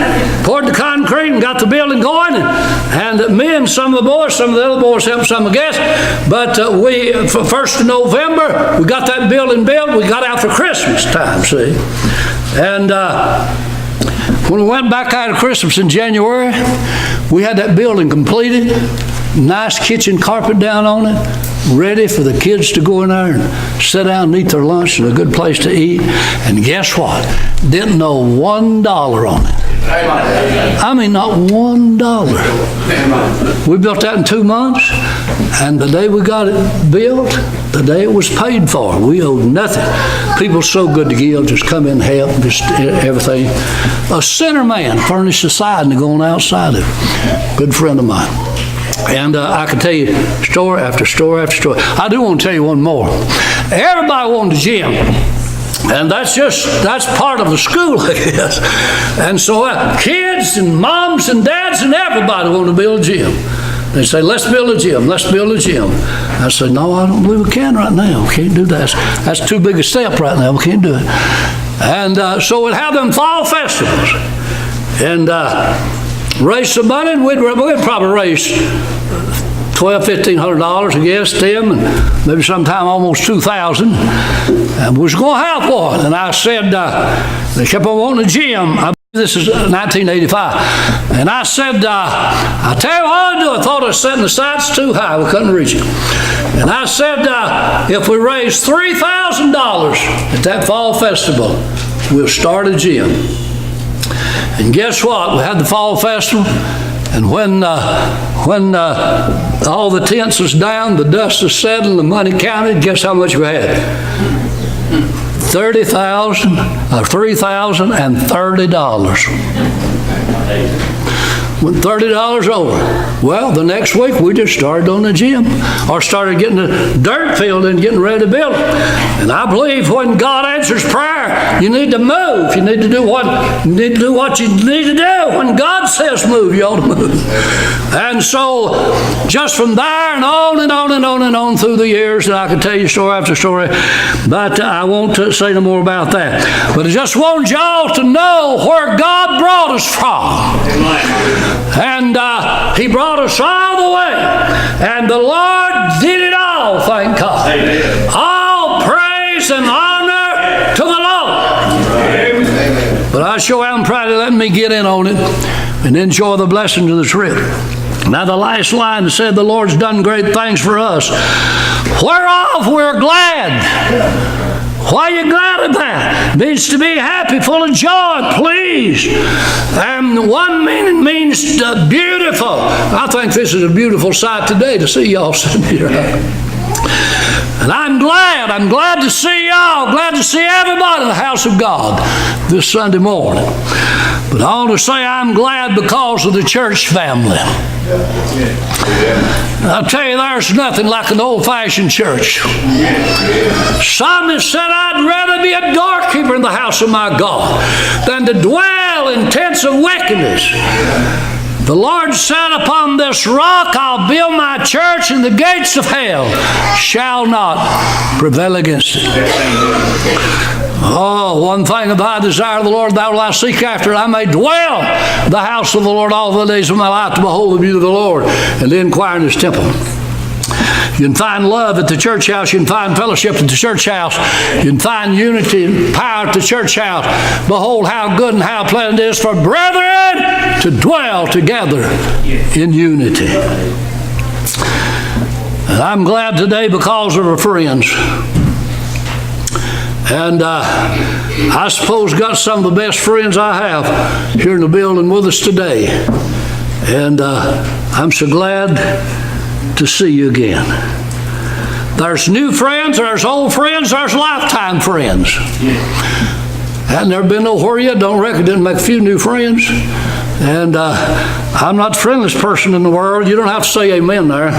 poured the concrete and got the building going. And me and some of the boys, some of the other boys helped some of the guests. But we, 1st of November, we got that building built. We got out for Christmas time, see. And when we went back out of Christmas in January, we had that building completed. Nice kitchen carpet down on it, ready for the kids to go in there and sit down and eat their lunch and a good place to eat. And guess what? Didn't know $1 on it. I mean, not $1. We built that in 2 months, and the day we got it built, the day it was paid for, we owed nothing. People so good to give, just come in and help, just everything. A sinner man furnished the siding to go on outside of it. Good friend of mine. And I could tell you story after story after story. I do want to tell you one more. Everybody wanted a gym. And that's part of the school, I guess. And so kids and moms and dads and everybody want to build a gym. They say, let's build a gym, let's build a gym. I said, no, I don't believe we can right now. We can't do that. That's too big a step right now. We can't do it. And so we'd have them fall festivals. And raise some money, and we'd probably raise $1,500, I guess, Tim, and maybe sometime almost $2,000. And we was going to have one. And I said, they kept on wanting a gym. This is 1985. And I said, I tell you what I'll do. I thought I was setting the sights too high. We couldn't reach it. And I said, if we raise $3,000 at that fall festival, we'll start a gym. And guess what? We had the fall festival, and when all the tents was down, the dust was settled, the money counted, guess how much we had? $3,030. Went $30 over. Well, the next week we just started on the gym, or started getting the dirt filled and getting ready to build it. And I believe when God answers prayer, you need to move. You need to do what you need to do. When God says move, you ought to move. And so, just from there and on and on and on and on through the years, and I can tell you story after story, but I won't say no more about that. But I just want y'all to know where God brought us from. And He brought us all the way. And the Lord did it all, thank God. Amen. All praise and honor to the Lord. Amen. But I sure am proud of letting me get in on it and enjoy the blessings of the trip. Now the last line said, the Lord's done great things for us, whereof we're glad. Why are you glad of that? It means to be happy, full of joy, pleased. And one meaning means beautiful. I think this is a beautiful sight today to see y'all sitting here. And I'm glad to see y'all, glad to see everybody in the house of God this Sunday morning. But I want to say I'm glad because of the church family. I'll tell you, there's nothing like an old-fashioned church. Psalmist said, I'd rather be a doorkeeper in the house of my God than to dwell in tents of wickedness. The Lord said, upon this rock I'll build my church, and the gates of hell shall not prevail against it. Oh, one thing have I desire of the Lord, that will I seek after, I may dwell in the house of the Lord all the days of my life, to behold the beauty of the Lord, and to inquire in His temple. You can find love at the church house. You can find fellowship at the church house. You can find unity and power at the church house. Behold, how good and how pleasant it is for brethren to dwell together in unity. And I'm glad today because of our friends. And I suppose got some of the best friends I have here in the building with us today. And I'm so glad to see you again. There's new friends, there's old friends, there's lifetime friends. Hadn't never been nowhere yet, don't reckon, didn't make a few new friends. And I'm not the friendliest person in the world. You don't have to say amen there.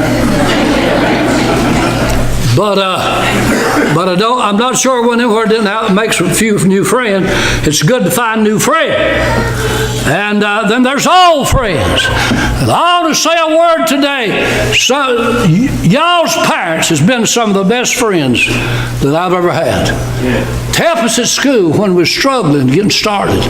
But I'm not sure when anywhere didn't make a few new friends. It's good to find new friends. And then there's old friends. And I want to say a word today. So, y'all's parents has been some of the best friends that I've ever had. To help us at school when we're struggling, getting started.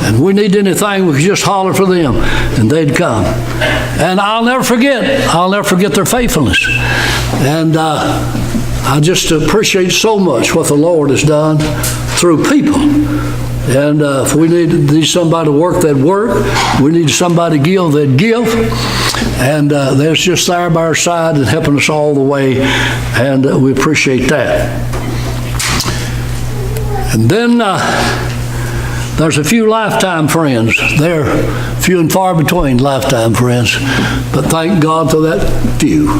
And we need anything, we could just holler for them, and they'd come. And I'll never forget their faithfulness. And I just appreciate so much what the Lord has done through people. And if we need somebody to work, they'd work. We need somebody to give, they'd give. And they're just there by our side and helping us all the way. And we appreciate that. And then there's a few lifetime friends. They're few and far between, lifetime friends. But thank God for that few.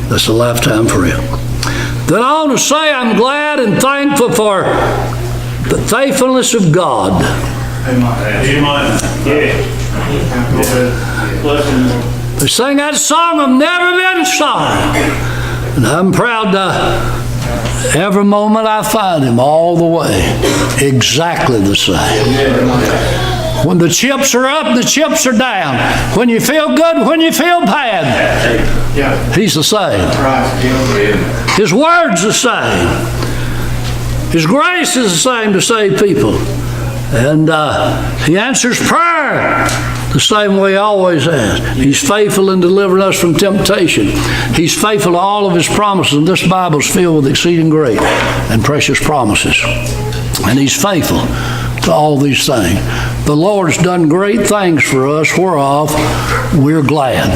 That's a lifetime friend. Then I want to say I'm glad and thankful for the faithfulness of God. Amen. They sang that song, I've never been sorry. And I'm proud to, every moment I find Him all the way, exactly the same. When the chips are up, the chips are down. When you feel good, when you feel bad, He's the same. His word's the same. His grace is the same to save people. And He answers prayer the same way He always has. He's faithful in delivering us from temptation. He's faithful to all of His promises. And this Bible's filled with exceeding great and precious promises. And He's faithful to all these things. The Lord's done great things for us, whereof we're glad.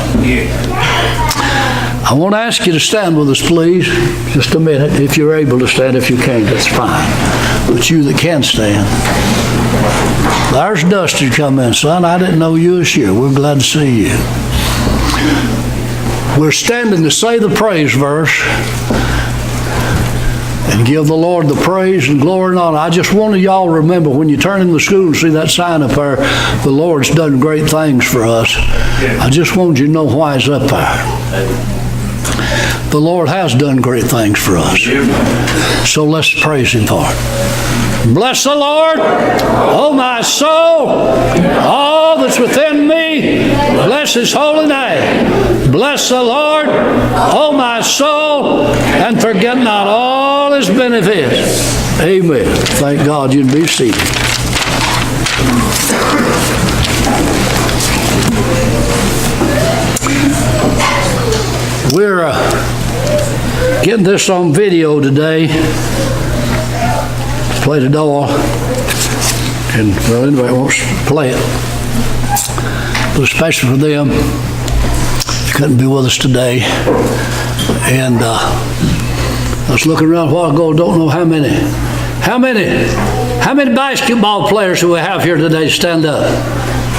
I want to ask you to stand with us, please. Just a minute. If you're able to stand, if you can't, that's fine. But you that can stand. There's Dusty come in, son. I didn't know you was here. We're glad to see you. We're standing to say the praise verse and give the Lord the praise and glory and honor. I just wanted y'all to remember when you turn in the school and see that sign up there, the Lord's done great things for us. I just wanted you to know why He's up there. The Lord has done great things for us. So let's praise Him for it. Bless the Lord, oh my soul, all that's within me, bless His holy name. Bless the Lord, oh my soul, and forget not all His benefits. Amen. Thank God. You can be seated. We're getting this on video today. Play the door. And, well, anyway, I won't play it. But especially for them, they couldn't be with us today. And I was looking around a while ago, don't know how many basketball players do we have here today stand up?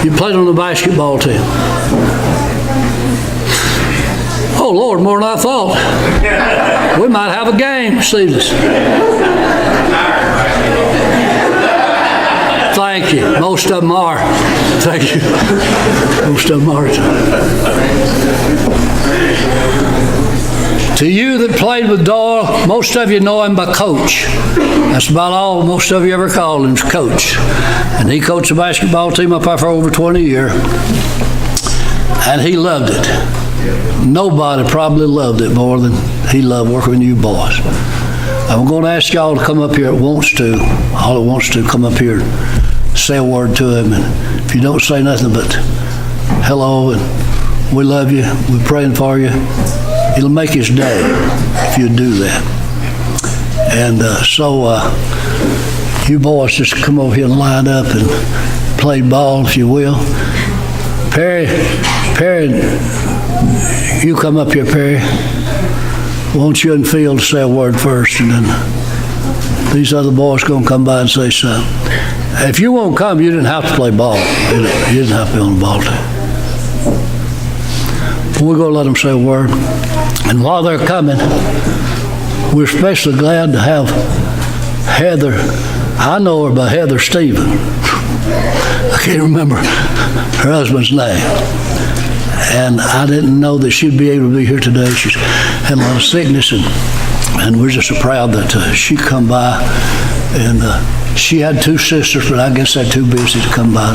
You played on the basketball team. Oh, Lord, more than I thought. We might have a game, Stevens. Thank you. Most of them are. Thank you. Most of them are. To you that played with Doyle, most of you know him by Coach. That's about all most of you ever called him, Coach. And he coached the basketball team up there for over 20 years. And he loved it. Nobody probably loved it more than he loved working with you boys. I'm going to ask y'all to come up here that wants to, all that wants to, come up here, say a word to him. And if you don't say nothing but hello and we love you, we're praying for you, it'll make his day if you do that. And you boys just come over here and line up and play ball, if you will. Perry, you come up here, Perry. Won't you and Phil say a word first, and then these other boys going to come by and say something. If you won't come, you didn't have to play ball. You didn't have to be on the ball team. We're going to let them say a word. And while they're coming, we're especially glad to have Heather. I know her by Heather Stephen. I can't remember her husband's name. And I didn't know that she'd be able to be here today. She's had a lot of sickness, and we're just so proud that she'd come by. And she had two sisters, but I guess they're too busy to come by.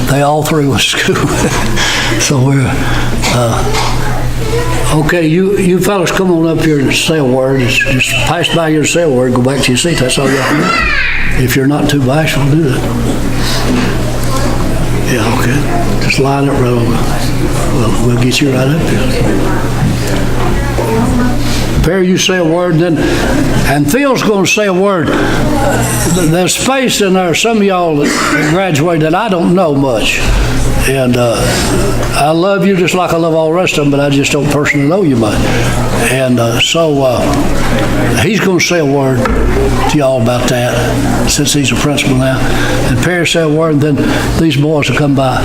They all three went to school. So we're, okay, you fellas come on up here and say a word. Just pass by here and say a word, go back to your seat. That's all you have to do. If you're not too bashful, do that. Yeah, okay. Just line up right on. We'll get you right up here. Perry, you say a word, and Phil's going to say a word. There's space in there. Some of y'all that graduated, I don't know much. And I love you just like I love all the rest of them, but I just don't personally know you much. And so he's going to say a word to y'all about that, since he's a principal now. And Perry say a word, and then these boys will come by.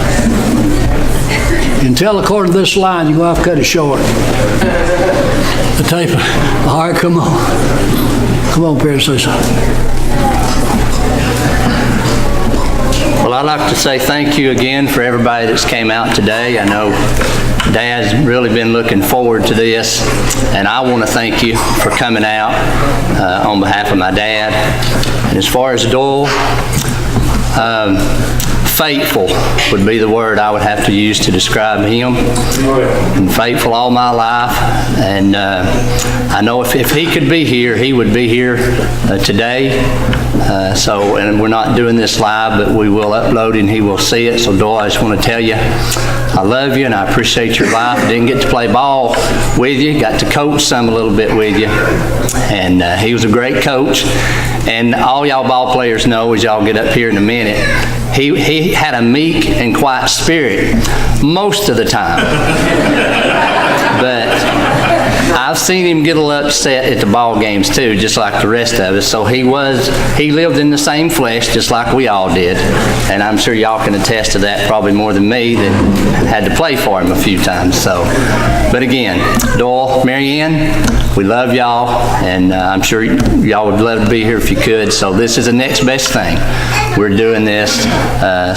Until according to this line, you're going to have to cut it short. The tape. All right, come on. Come on, Perry, say something. Well, I'd like to say thank you again for everybody that's came out today. I know Dad's really been looking forward to this, and I want to thank you for coming out on behalf of my dad. And as far as Doyle, faithful would be the word I would have to use to describe him. Been faithful all my life, and I know if he could be here, he would be here today. And we're not doing this live, but we will upload it and he will see it. So Doyle, I just want to tell you, I love you and I appreciate your life. I didn't get to play ball with you, got to coach some a little bit with you. And he was a great coach. And all y'all ball players know, as y'all get up here in a minute, he had a meek and quiet spirit most of the time. But I've seen him get a little upset at the ball games too, just like the rest of us. So he lived in the same flesh just like we all did. And I'm sure y'all can attest to that probably more than me that had to play for him a few times. So, but again, Doyle, Marianne, we love y'all, and I'm sure y'all would love to be here if you could. So this is the next best thing. We're doing this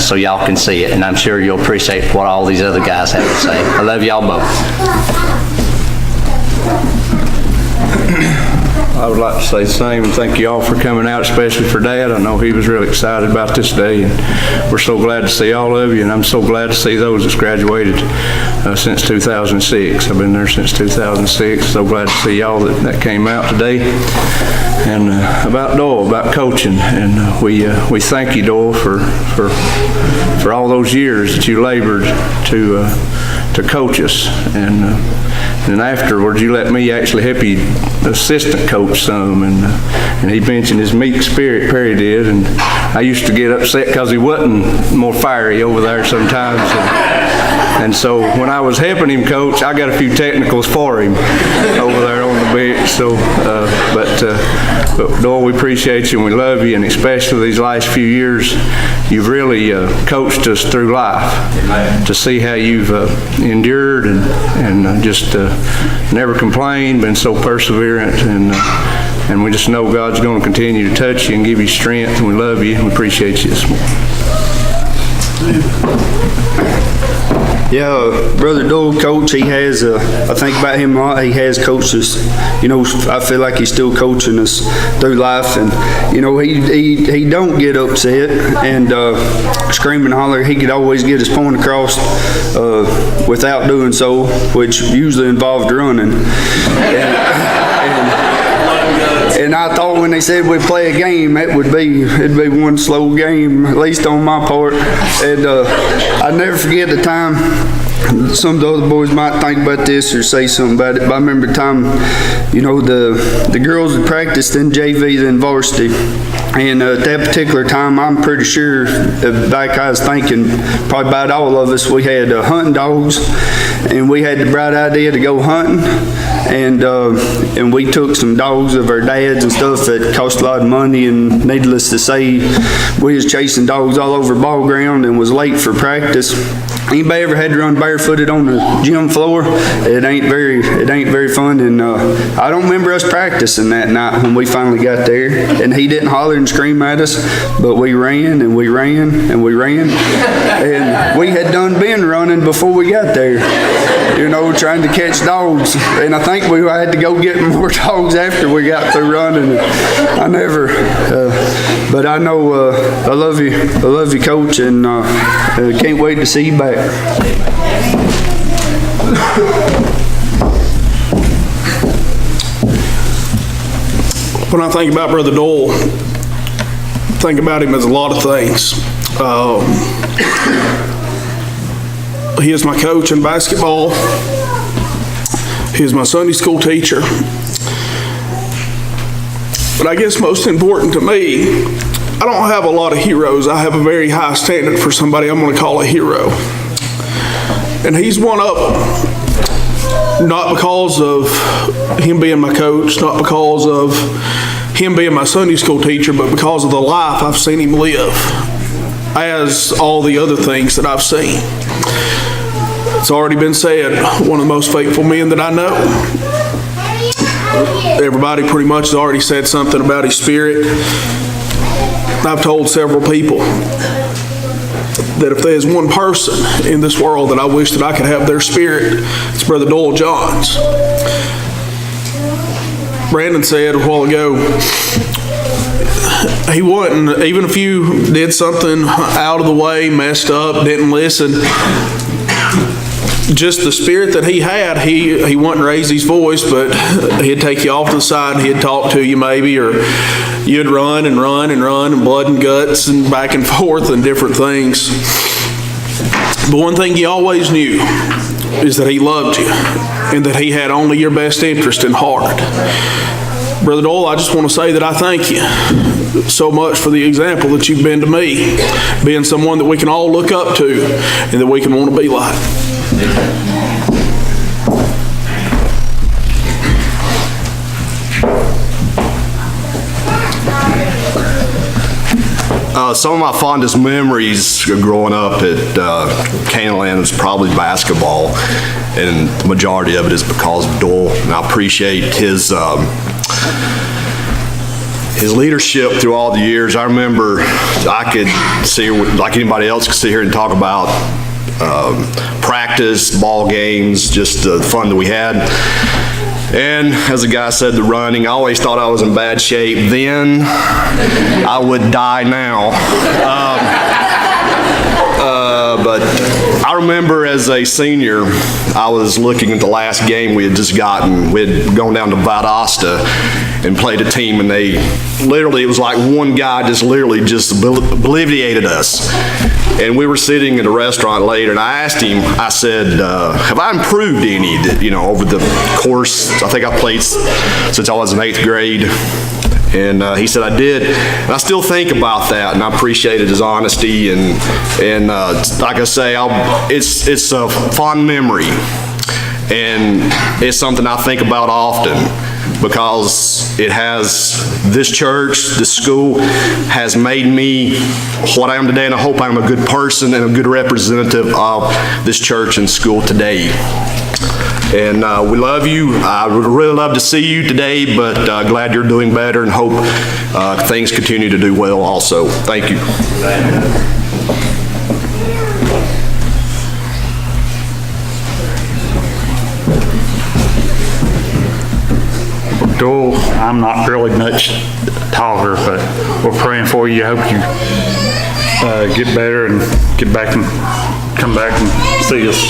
so y'all can see it, and I'm sure you'll appreciate what all these other guys have to say. I love y'all both. I would like to say the same and thank you all for coming out, especially for Dad. I know he was really excited about this day, and we're so glad to see all of you, and I'm so glad to see those that's graduated since 2006. I've been there since 2006. So glad to see y'all that came out today. And about Doyle, about coaching, and we thank you, Doyle, for all those years that you labored to coach us, and afterwards you let me actually help you assistant coach some, and he mentioned his meek spirit, Perry did, and I used to get upset because he wasn't more fiery over there sometimes, and so when I was helping him coach, I got a few technicals for him over there on the bench. So but Doyle, we appreciate you and we love you, and especially these last few years you've really coached us through life, to see how you've endured and just never complained, been so perseverant, and we just know God's going to continue to touch you and give you strength, and we love you and we appreciate you this morning. Yeah, Brother Dole, Coach, he has, I think about him a lot, he has coached us, I feel like he's still coaching us through life, and, he don't get upset and scream and holler. He could always get his point across without doing so, which usually involved running. And I thought when they said we'd play a game, it'd be one slow game, at least on my part. And I never forget the time. Some of the other boys might think about this or say something about it, but I remember the time, the girls had practiced in JV, then varsity. And at that particular time, I'm pretty sure, back I was thinking, probably about all of us, we had hunting dogs, and we had the bright idea to go hunting. And we took some dogs of our dads and stuff that cost a lot of money, and needless to say, we was chasing dogs all over ball ground and was late for practice. Anybody ever had to run barefooted on the gym floor? It ain't very fun, and I don't remember us practicing that night when we finally got there. And he didn't holler and scream at us, but we ran and we ran and we ran, and we had done been running before we got there, trying to catch dogs. And I think we had to go get more dogs after we got through running. I never, but I know I love you, Coach, and can't wait to see you back. When I think about Brother Dole, I think about him as a lot of things. He is my coach in basketball. He is my Sunday school teacher. But I guess most important to me, I don't have a lot of heroes. I have a very high standard for somebody I'm going to call a hero. And he's one of them. Not because of him being my coach, not because of him being my Sunday school teacher, but because of the life I've seen him live, as all the other things that I've seen. It's already been said, one of the most faithful men that I know. Everybody pretty much has already said something about his spirit. I've told several people that if there's one person in this world that I wish that I could have their spirit, it's Brother Doyle Johns. Brandon said a while ago, he wasn't, even if you did something out of the way, messed up, didn't listen, just the spirit that he had, he wouldn't raise his voice, but he'd take you off to the side and he'd talk to you maybe, or you'd run and run and run and blood and guts and back and forth and different things. But one thing you always knew is that he loved you and that he had only your best interest in heart. Brother Doyle, I just want to say that I thank you so much for the example that you've been to me, being someone that we can all look up to and that we can want to be like. Some of my fondest memories growing up at Canaanland was probably basketball, and the majority of it is because of Doyle, and I appreciate his leadership through all the years. I remember I could see, like anybody else could sit here and talk about practice, ball games, just the fun that we had. And as the guy said, the running, I always thought I was in bad shape then. I would die now. But I remember as a senior, I was looking at the last game we had just gotten. We had gone down to Valdosta and played a team, and they literally, it was like one guy just literally just obliterated us. And we were sitting at a restaurant later, and I asked him, I said, have I improved any, over the course? I think I played since I was in 8th grade. And he said, I did. And I still think about that, and I appreciated his honesty. And like I say, it's a fond memory. And it's something I think about often, because it has, this church, this school, has made me what I am today, and I hope I'm a good person and a good representative of this church and school today. And we love you. I would really love to see you today, but glad you're doing better, and hope things continue to do well also. Thank you. Doyle, I'm not really much taller, but we're praying for you. I hope you get better and get back and come back and see us.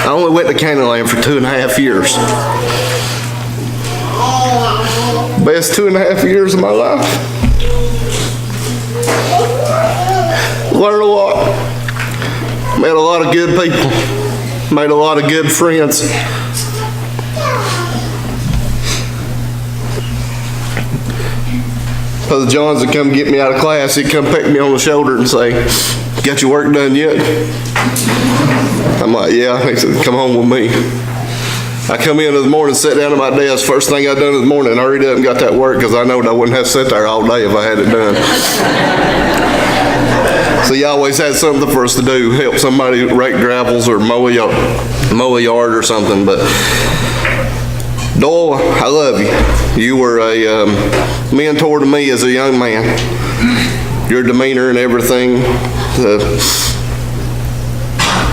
I only went to Canaanland for 2.5 years. Best 2.5 years of my life. Learned a lot. Met a lot of good people. Made a lot of good friends. Brother Johns would come get me out of class. He'd come pick me on the shoulder and say, "Got your work done yet?" I'm like, "Yeah." He said, "Come home with me." I come in the morning, sit down at my desk. First thing I done in the morning, I hurried up and got that work because I knowed I wouldn't have to sit there all day if I had it done. So you always had something for us to do, help somebody rake gravels or mow a yard or something. But Doyle, I love you. You were a mentor to me as a young man. Your demeanor and everything.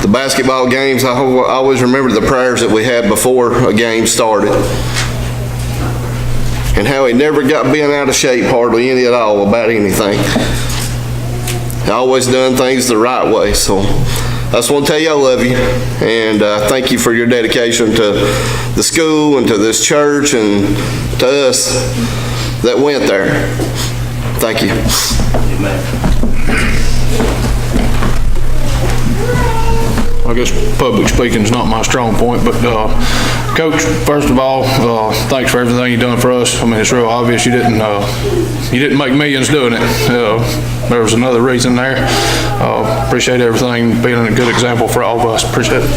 The basketball games, I always remember the prayers that we had before a game started. And how he never got bent out of shape hardly any at all about anything. He always done things the right way. So I just want to tell you I love you. And thank you for your dedication to the school and to this church and to us that went there. Thank you. I guess public speaking is not my strong point, but Coach, first of all, thanks for everything you've done for us. I mean, it's real obvious you didn't make millions doing it. There was another reason there. Appreciate everything, being a good example for all of us. Appreciate it.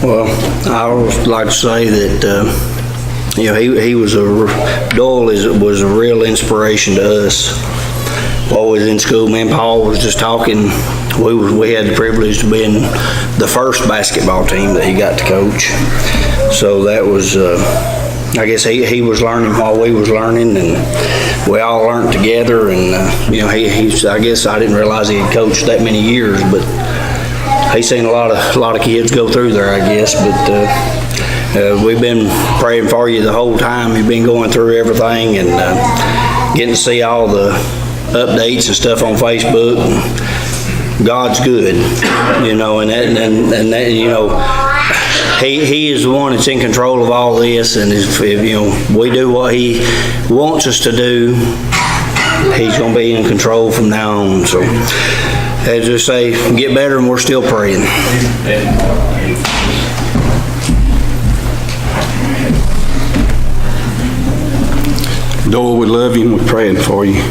Well, I would like to say that, Doyle was a real inspiration to us. While we was in school, me and Paul was just talking. We had the privilege of being the first basketball team that he got to coach. So that was, I guess he was learning while we was learning, and we all learned together. And I guess I didn't realize he had coached that many years, but he's seen a lot of kids go through there, I guess. But we've been praying for you the whole time. You've been going through everything and getting to see all the updates and stuff on Facebook. God's good, and that, He is the one that's in control of all this, and if we do what He wants us to do, He's going to be in control from now on. So, as I say, get better, and we're still praying. Doyle, we love you and we're praying for you.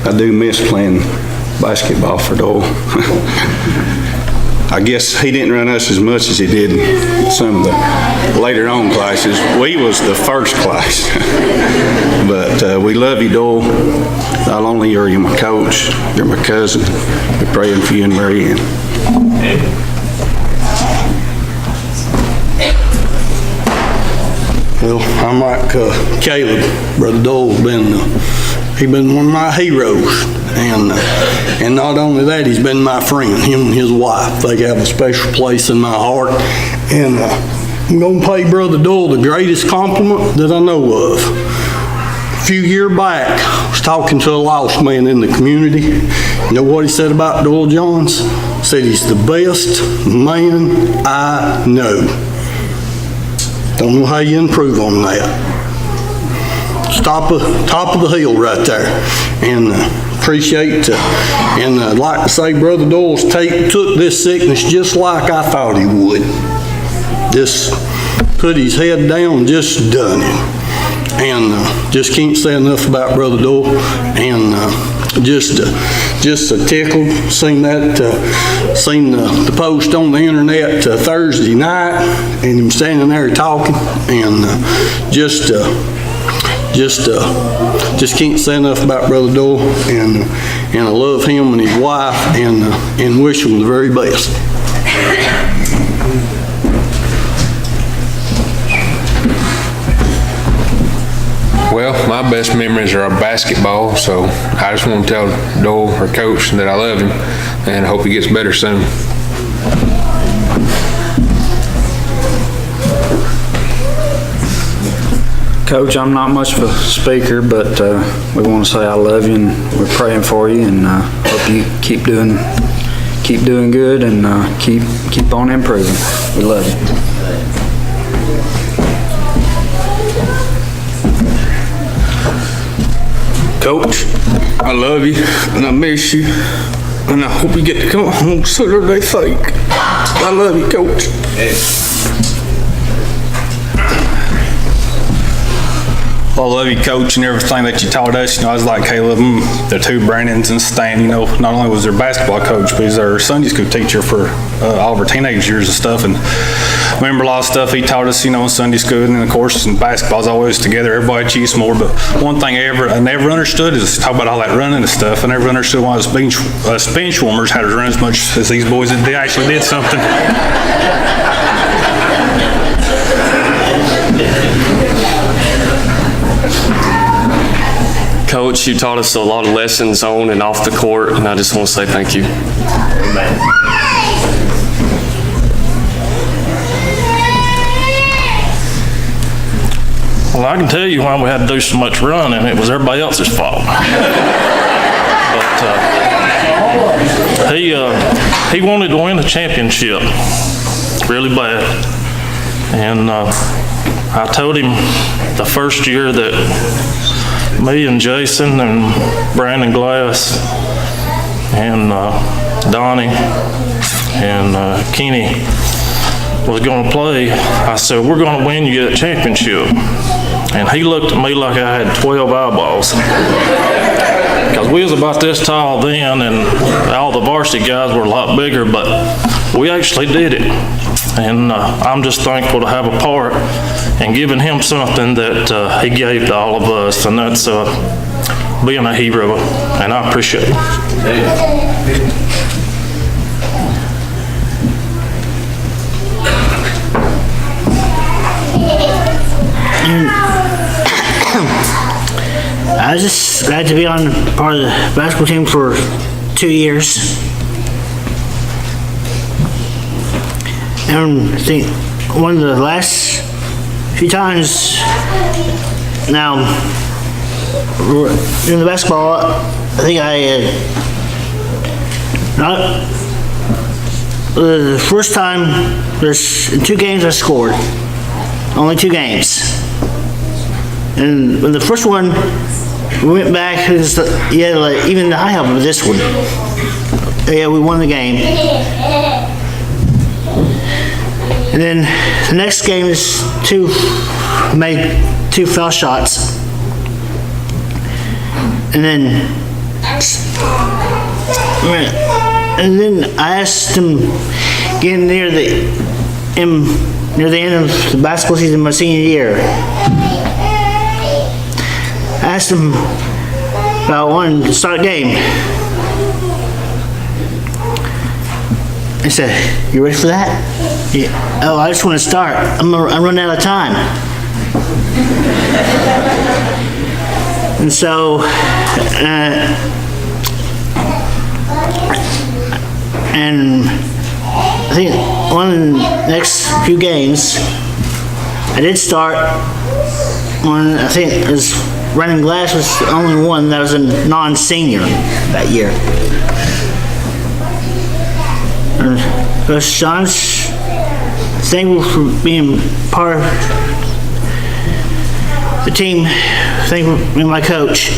I do miss playing basketball for Doyle. I guess he didn't run us as much as he did in some of the later on classes. We was the first class. But we love you, Doyle. Not only are you my coach, you're my cousin. We're praying for you and Mary Ann. Well, I'm like Caleb. Brother Doyle's he's been one of my heroes, and not only that, he's been my friend. Him and his wife, they have a special place in my heart. And I'm going to pay Brother Doyle the greatest compliment that I know of. A few years back, I was talking to a lost man in the community. You know what he said about Doyle Johns? He said he's the best man I know. Don't know how you improve on that. Top of the hill right there. And appreciate, and I'd like to say Brother Doyle's took this sickness just like I thought he would. Just put his head down and just done it. and just can't say enough about Brother Doyle, and just tickled. Seen the post on the internet Thursday night, and him standing there talking, and just can't say enough about Brother Doyle, and I love him and his wife, and wish him the very best. Well, my best memories are of basketball, so I just want to tell Doyle, our coach, that I love him and I hope he gets better soon. Coach, I'm not much of a speaker, but we want to say I love you and we're praying for you, and hope you keep doing good and keep on improving. We love you. Coach, I love you and I miss you, and I hope you get to come home sooner than they think. I love you, Coach. Well, I love you, Coach, and everything that you taught us. I was like Caleb, the two Brandons and Stan. Not only was their basketball coach, but he's our Sunday school teacher for all of our teenage years and stuff. And I remember a lot of stuff he taught us, in Sunday school, and then of course, in basketball's always together. Everybody achieves more. But one thing I never understood is talk about all that running and stuff. I never understood why us bench warmers had to run as much as these boys. They actually did something. Coach, you taught us a lot of lessons on and off the court, and I just want to say thank you. Well, I can tell you why we had to do so much running. It was everybody else's fault. But he wanted to win the championship really bad, and I told him the first year that me and Jason and Brandon Glass and Donnie and Kenny was going to play, I said, we're going to win you that championship. And he looked at me like I had 12 eyeballs. Because we was about this tall then, and all the varsity guys were a lot bigger, but we actually did it. And I'm just thankful to have a part in giving him something that he gave to all of us, and that's being a hero, and I appreciate it. I was just glad to be on part of the basketball team for 2 years. And I think one of the last few times now in the basketball, I think the first time there's in 2 games I scored, only 2 games. And in the first one, we went back, even I helped with this one. Yeah, we won the game. And then the next game is made 2 foul shots. And then I asked him, getting near the end of the basketball season my senior year, I asked him about wanting to start a game. I said, you ready for that? Yeah. Oh, I just want to start. I'm running out of time. And so, and I think one of the next few games, I did start on, I think it was Brandon Glass was the only one that was a non-senior that year. Coach John's thank you for being part of the team. Thank you for being my coach.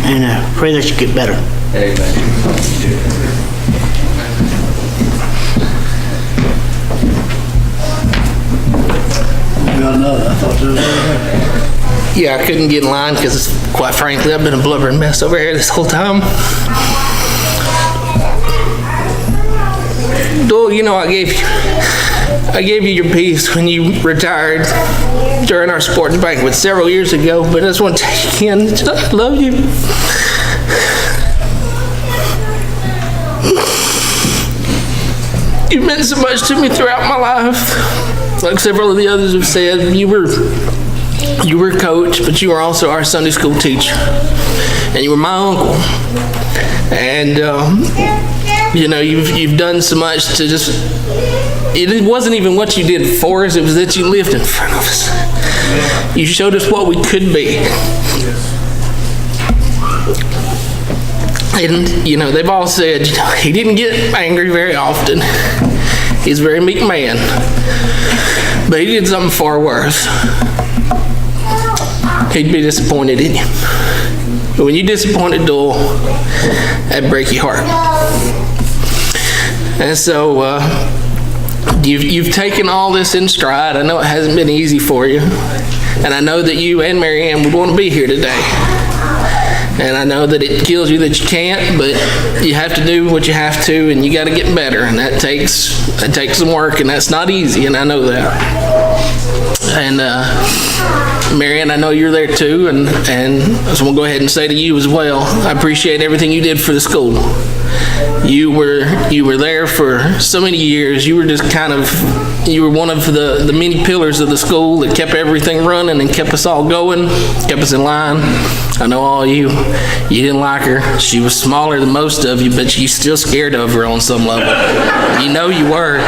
And pray that you get better. Amen. got another. I thought there was another. Yeah, I couldn't get in line because, quite frankly, I've been a blubbering mess over here this whole time. Doyle, you know, I gave you your piece when you retired during our sports banquet several years ago, but I just want to tell you again, I love you. You've meant so much to me throughout my life. Like several of the others have said, you were a coach, but you were also our Sunday school teacher. And you were my uncle. And, you know, you've done so much to just, it wasn't even what you did for us, it was that you lived in front of us. You showed us what we could be. And, you know, they've all said, you know, he didn't get angry very often. He's a very meek man. But he did something far worse. He'd be disappointed in you. But when you disappointed Doyle, that'd break your heart. And so, you've taken all this in stride. I know it hasn't been easy for you. And I know that you and Mary Ann would want to be here today. And I know that it kills you that you can't, but you have to do what you have to, and you got to get better, and that takes some work, and that's not easy, and I know that. And Marianne, I know you're there too, and I just want to go ahead and say to you as well, I appreciate everything you did for the school. You were there for so many years. You were just you were one of the many pillars of the school that kept everything running and kept us all going, kept us in line. I know all you didn't like her. She was smaller than most of you, but you still scared of her on some level. You know you were.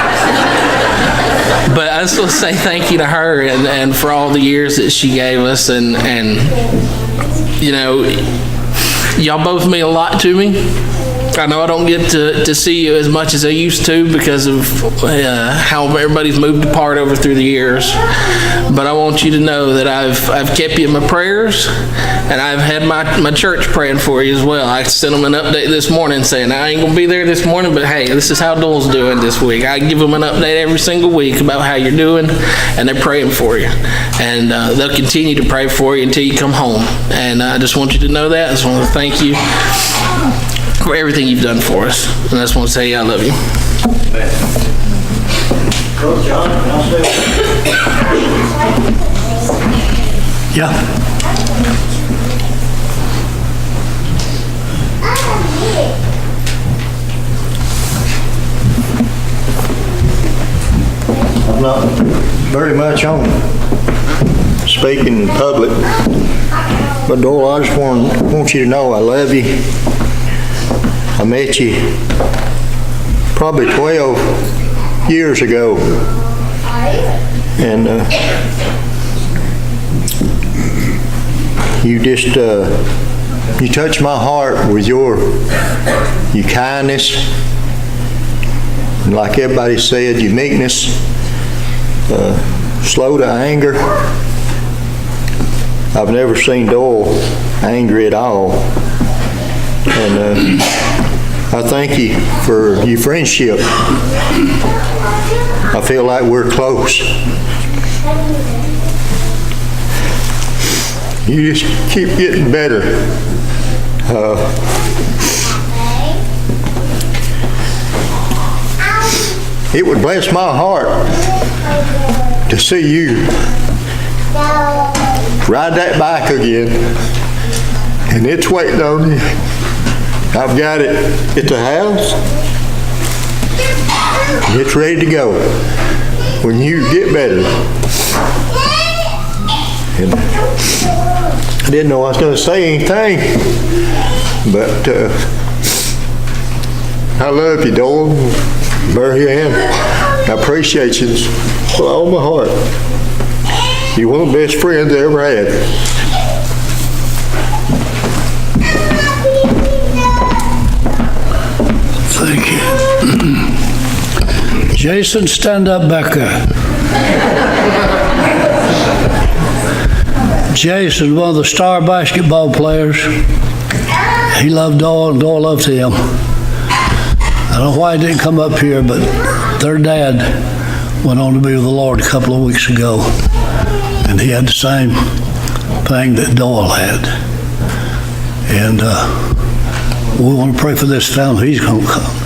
But I still say thank you to her and for all the years that she gave us, and you know, y'all both mean a lot to me. I know I don't get to see you as much as I used to because of how everybody's moved apart over through the years. But I want you to know that I've kept you in my prayers, and I've had my church praying for you as well. I sent them an update this morning saying, I ain't gonna be there this morning, but hey, this is how Doyle's doing this week. I give them an update every single week about how you're doing, and they're praying for you. And they'll continue to pray for you until you come home. And I just want you to know that. I just want to thank you for everything you've done for us. And I just want to say I love you. Coach John, can I say? Yeah. I'm not very much on speaking in public, but Doyle, I just want you to know I love you. I met you probably 12 years ago, and you just you touched my heart with your kindness, and like everybody said, your meekness, slow to anger. I've never seen Doyle angry at all, and I thank you for your friendship. I feel like we're close. You just keep getting better. It would bless my heart to see you ride that bike again, and it's waiting on you. I've got it at the house. It's ready to go when you get better. And I didn't know I was going to say anything, but I love you, Doyle, Mary Ann. I appreciate you with all my heart. You're one of the best friends I ever had. Thank you. Jason, stand up back there. Jason, one of the star basketball players. He loved Doyle, and Doyle loved him. I don't know why he didn't come up here, but their dad went on to be with the Lord a couple of weeks ago. and he had the same thing that Doyle had. And we want to pray for this family. He's going to come.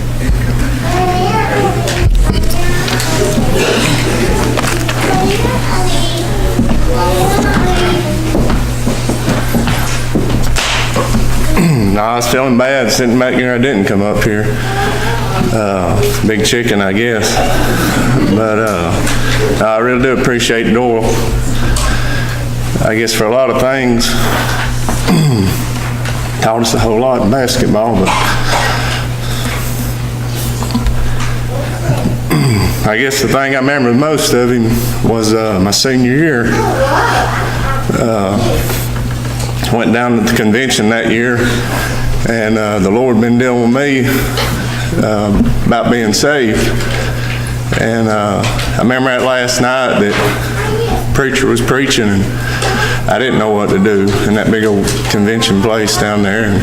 No, I was feeling bad sitting back here. I didn't come up here. Big chicken, I guess. But I really do appreciate Doyle. I guess for a lot of things, taught us a whole lot in basketball, but I guess the thing I remember most of him was my senior year. Went down to the convention that year, and the Lord had been dealing with me about being saved. And I remember that last night that the preacher was preaching, and I didn't know what to do in that big old convention place down there, and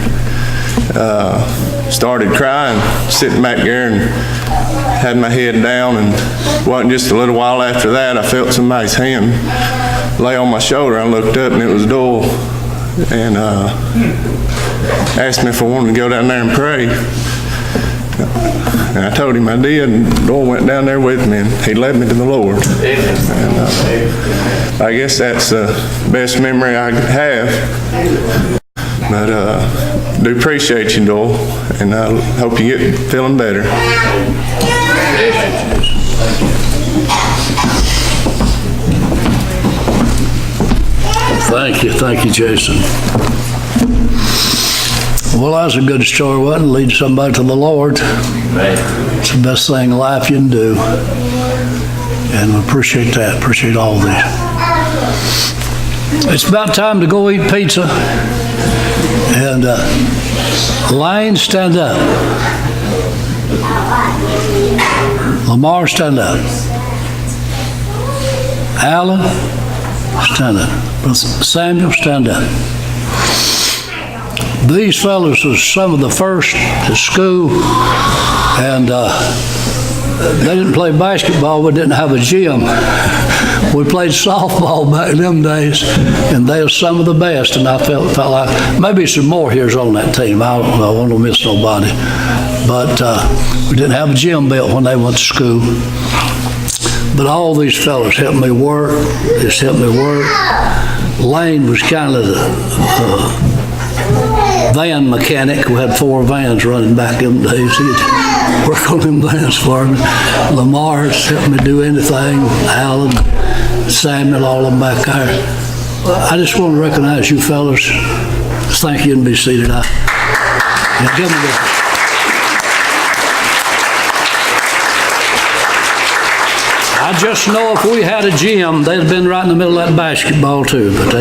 started crying, sitting back there and had my head down. And it wasn't just a little while after that I felt somebody's hand lay on my shoulder. I looked up and it was Doyle, and asked me if I wanted to go down there and pray. And I told him I did, and Doyle went down there with me, and he led me to the Lord. And I guess that's the best memory I have. But do appreciate you, Doyle, and I hope you get feeling better. Thank you, Jason. Well, that's a good story, wasn't it? Lead somebody to the Lord. It's the best thing in life you can do. And we appreciate that, appreciate all this. It's about time to go eat pizza. And Lane, stand up. Lamar, stand up. Alan, stand up. Samuel, stand up. These fellows were some of the first to school, and they didn't play basketball. We didn't have a gym. We played softball back in them days, and they were some of the best, and I felt like maybe some more here's on that team. I don't know, I don't want to miss nobody. But we didn't have a gym built when they went to school. But all these fellows helped me work, just helped me work. Lane was kind of the van mechanic. We had 4 vans running back in the days. He'd work on them vans for me. Lamar's helped me do anything. Alan, Samuel, all of them back there. I just want to recognize you fellas. Thank you, and be seated. Give me that. I just know if we had a gym, they'd have been right in the middle of that basketball too, but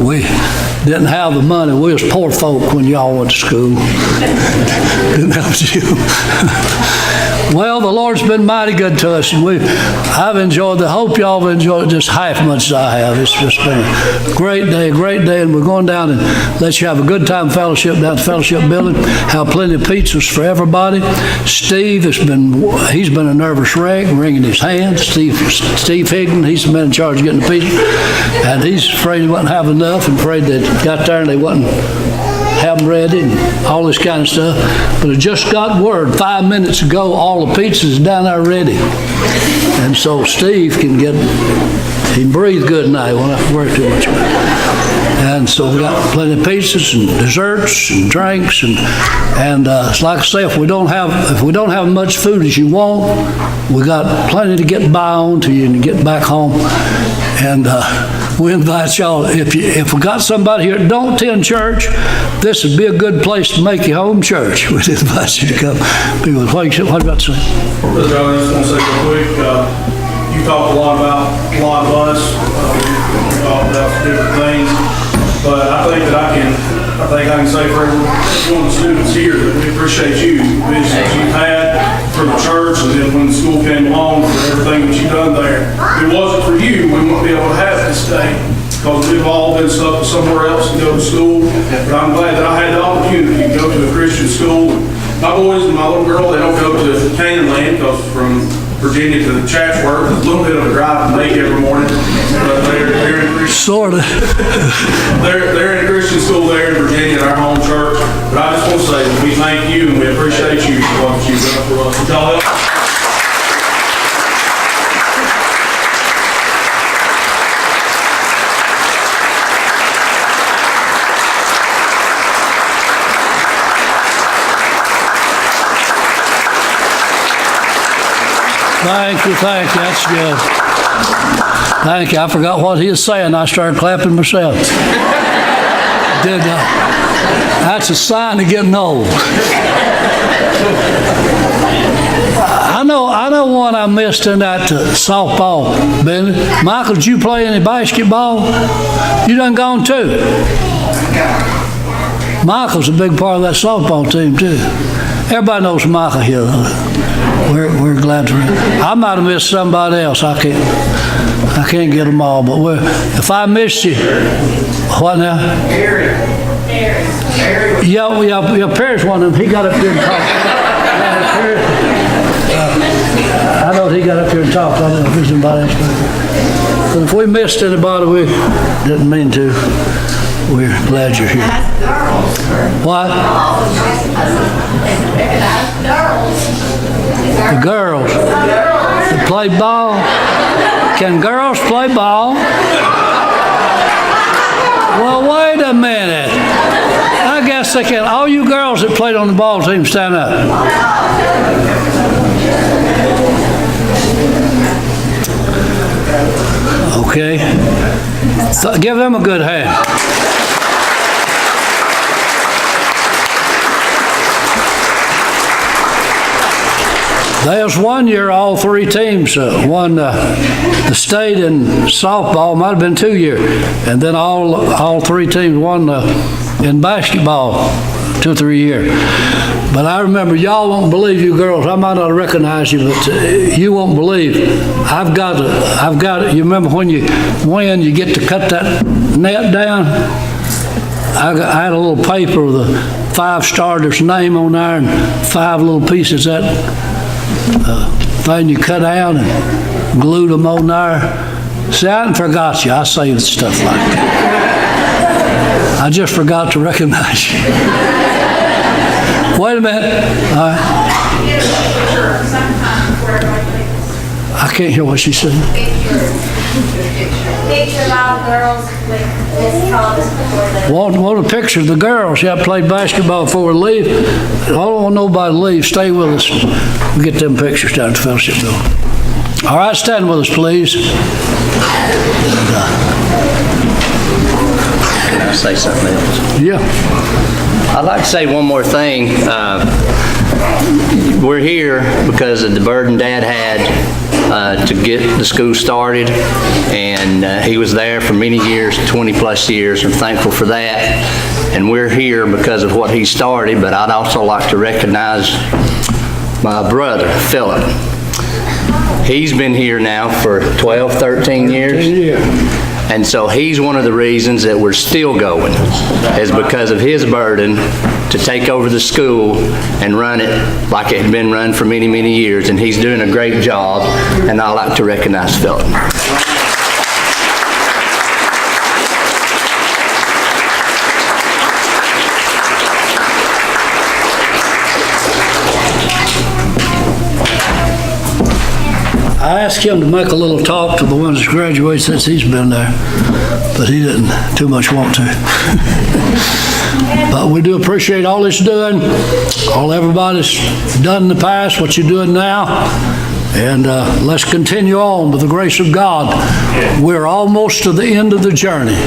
we didn't have the money. We was poor folk when y'all went to school. Didn't have a gym. Well, the Lord's been mighty good to us, and I've enjoyed it. I hope y'all have enjoyed it just half as much as I have. It's just been a great day, and we're going down and let you have a good time fellowship down at the fellowship building. Have plenty of pizzas for everybody. Steve he's been a nervous wreck, wringing his hands. Steve Higdon, he's been in charge of getting the pizza, and he's afraid he wouldn't have enough, and afraid they got there and they wouldn't have them ready and all this kind of stuff. But I just got word 5 minutes ago all the pizzas down there ready. And so Steve can he can breathe good now. He won't have to worry too much. And so we got plenty of pizzas and desserts and drinks and like I say, if we don't have much food as you want, we got plenty to get by on to you and get back home. And we invite y'all, if we got somebody here that don't attend church, this would be a good place to make your home church. We'd invite you to come. What about to say? Brother, I just want to say real quick, you talked a lot about us, we talked about different things, but I think I can say for every one of the students here that we appreciate you, the vision that you've had for the church, and then when the school came along, for everything that you've done there. If it wasn't for you, we wouldn't be able to have this day, because we've all been stuck somewhere else and go to school. But I'm glad that I had the opportunity to go to a Christian school. My boys and my little girl, they don't go to Canaanland, because from Virginia to Chatsworth. It's a little bit of a drive to make every morning, but they're in Christian. Sort of. They're in Christian school there in Virginia, our home church. But I just want to say that we thank you and we appreciate you for what you've done for us. Would y'all help? Thank you, that's good. Thank you, I forgot what he was saying, I started clapping myself. Did that's a sign of getting old. I know one I missed in that softball, Benny. Michael, did you play any basketball? You done gone too. Michael's a big part of that softball team too. Everybody knows Michael here, though. We're glad to. I might have missed somebody else. I can't get them all. But if I missed you, what now? Yeah, Perry's one of them. He got up here and talked. I know he got up here and talked. I don't know if there's anybody else. But if we missed anybody, we didn't mean to. We're glad you're here. What? The girls that play ball. Can girls play ball? Well, wait a minute. I guess they can. All you girls that played on the ball team, stand up. Okay. Give them a good hand. There's one year all three teams won the state in softball, might have been 2 years, and then all three teams won in basketball 2 or 3 years. But I remember, y'all won't believe, you girls, I might not recognize you, but you won't believe. I've got it. You remember when you win, you get to cut that net down? I had a little paper with a 5 starter's name on there and 5 little pieces of that thing you cut out and glued them on there. See, I hadn't forgot you. I saved stuff like that. I just forgot to recognize you. Wait a minute. All right. I can't hear what she said. Picture of all the girls with Miss Thomas before the... Want a picture of the girls? Yeah, played basketball before we leave. I don't want nobody to leave. Stay with us. We'll get them pictures down at the fellowship building. All right, stand with us, please. Can I say something else? Yeah. I'd like to say one more thing. We're here because of the burden Dad had to get the school started, and he was there for many years, 20 plus years. I'm thankful for that. And we're here because of what he started, but I'd also like to recognize my brother, Philip. He's been here now for 12, 13 years. And so he's one of the reasons that we're still going, is because of his burden to take over the school and run it like it had been run for many, many years. And he's doing a great job, and I'd like to recognize Philip. I asked him to make a little talk to the ones that graduated since he's been there, but he didn't too much want to. But we do appreciate all he's doing, all everybody's done in the past, what you're doing now, and let's continue on with the grace of God. We're almost to the end of the journey.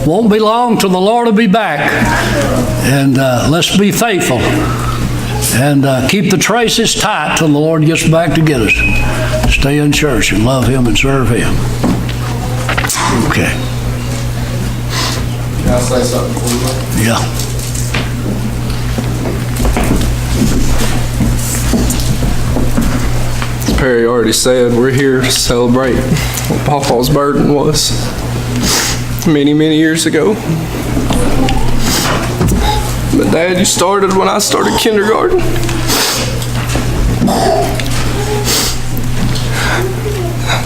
Won't be long till the Lord will be back, and let's be faithful. And keep the traces tight till the Lord gets back to get us. Stay in church and love Him and serve Him. Okay. Can I say something, please? Yeah. As Perry already said, we're here to celebrate what Papa's burden was many, many years ago. But Dad, you started when I started kindergarten.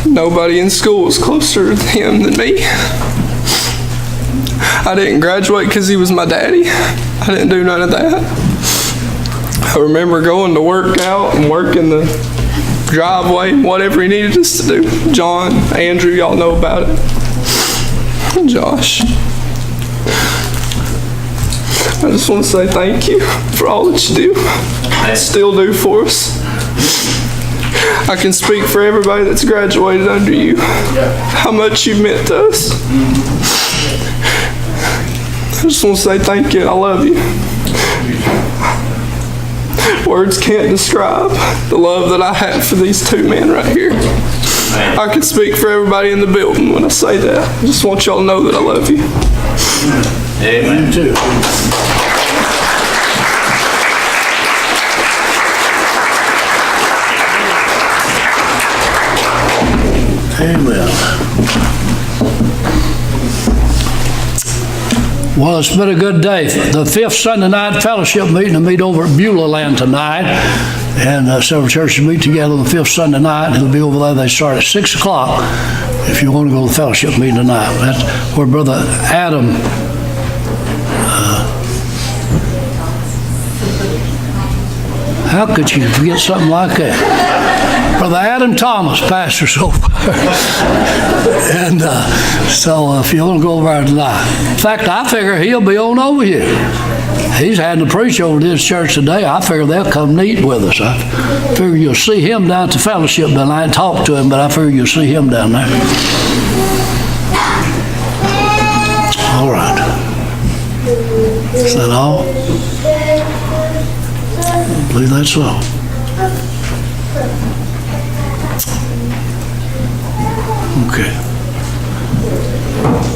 Nobody in school was closer to him than me. I didn't graduate because he was my daddy. I didn't do none of that. I remember going to work out and working the driveway and whatever he needed us to do. John, Andrew, y'all know about it. And Josh. I just want to say thank you for all that you do, still do for us. I can speak for everybody that's graduated under you, how much you've meant to us. I just want to say thank you and I love you. Words can't describe the love that I have for these two men right here. I can speak for everybody in the building when I say that. I just want y'all to know that I love you. Amen. You too. Amen. Well, it's been a good day. The 5th Sunday night fellowship meeting will meet over at Beulah Land tonight. And several churches meet together on the 5th Sunday night. It'll be over there. They start at 6 o'clock if you want to go to the fellowship meeting tonight. That's where Brother Adam how could you forget something like that? Brother Adam Thomas pastors over and so if you want to go over there tonight. In fact, I figure he'll be on over here. He's had to preach over this church today. I figure they'll come meet with us. I figure you'll see him down at the fellowship tonight. I ain't talked to him, but I figure you'll see him down there. All right. Is that all? I believe that's all. Okay.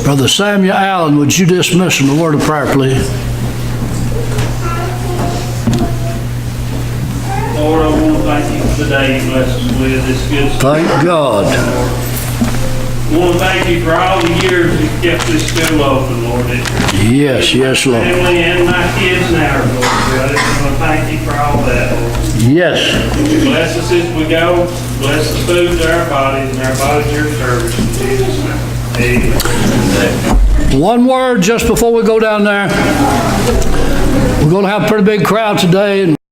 Brother Samuel Allen, would you dismiss in the word of prayer, please? Lord, I want to thank you for the day you blessed us with. It's good stuff. Thank God. I want to thank you for all the years you've kept this school open, Lord. Yes, yes, Lord. My family and my kids now, Lord. I just want to thank you for all that, Lord. Yes. Bless us as we go. Bless the food to our bodies and our bodies your service. In Jesus' name. Amen. One word just before we go down there. We're going to have a pretty big crowd today.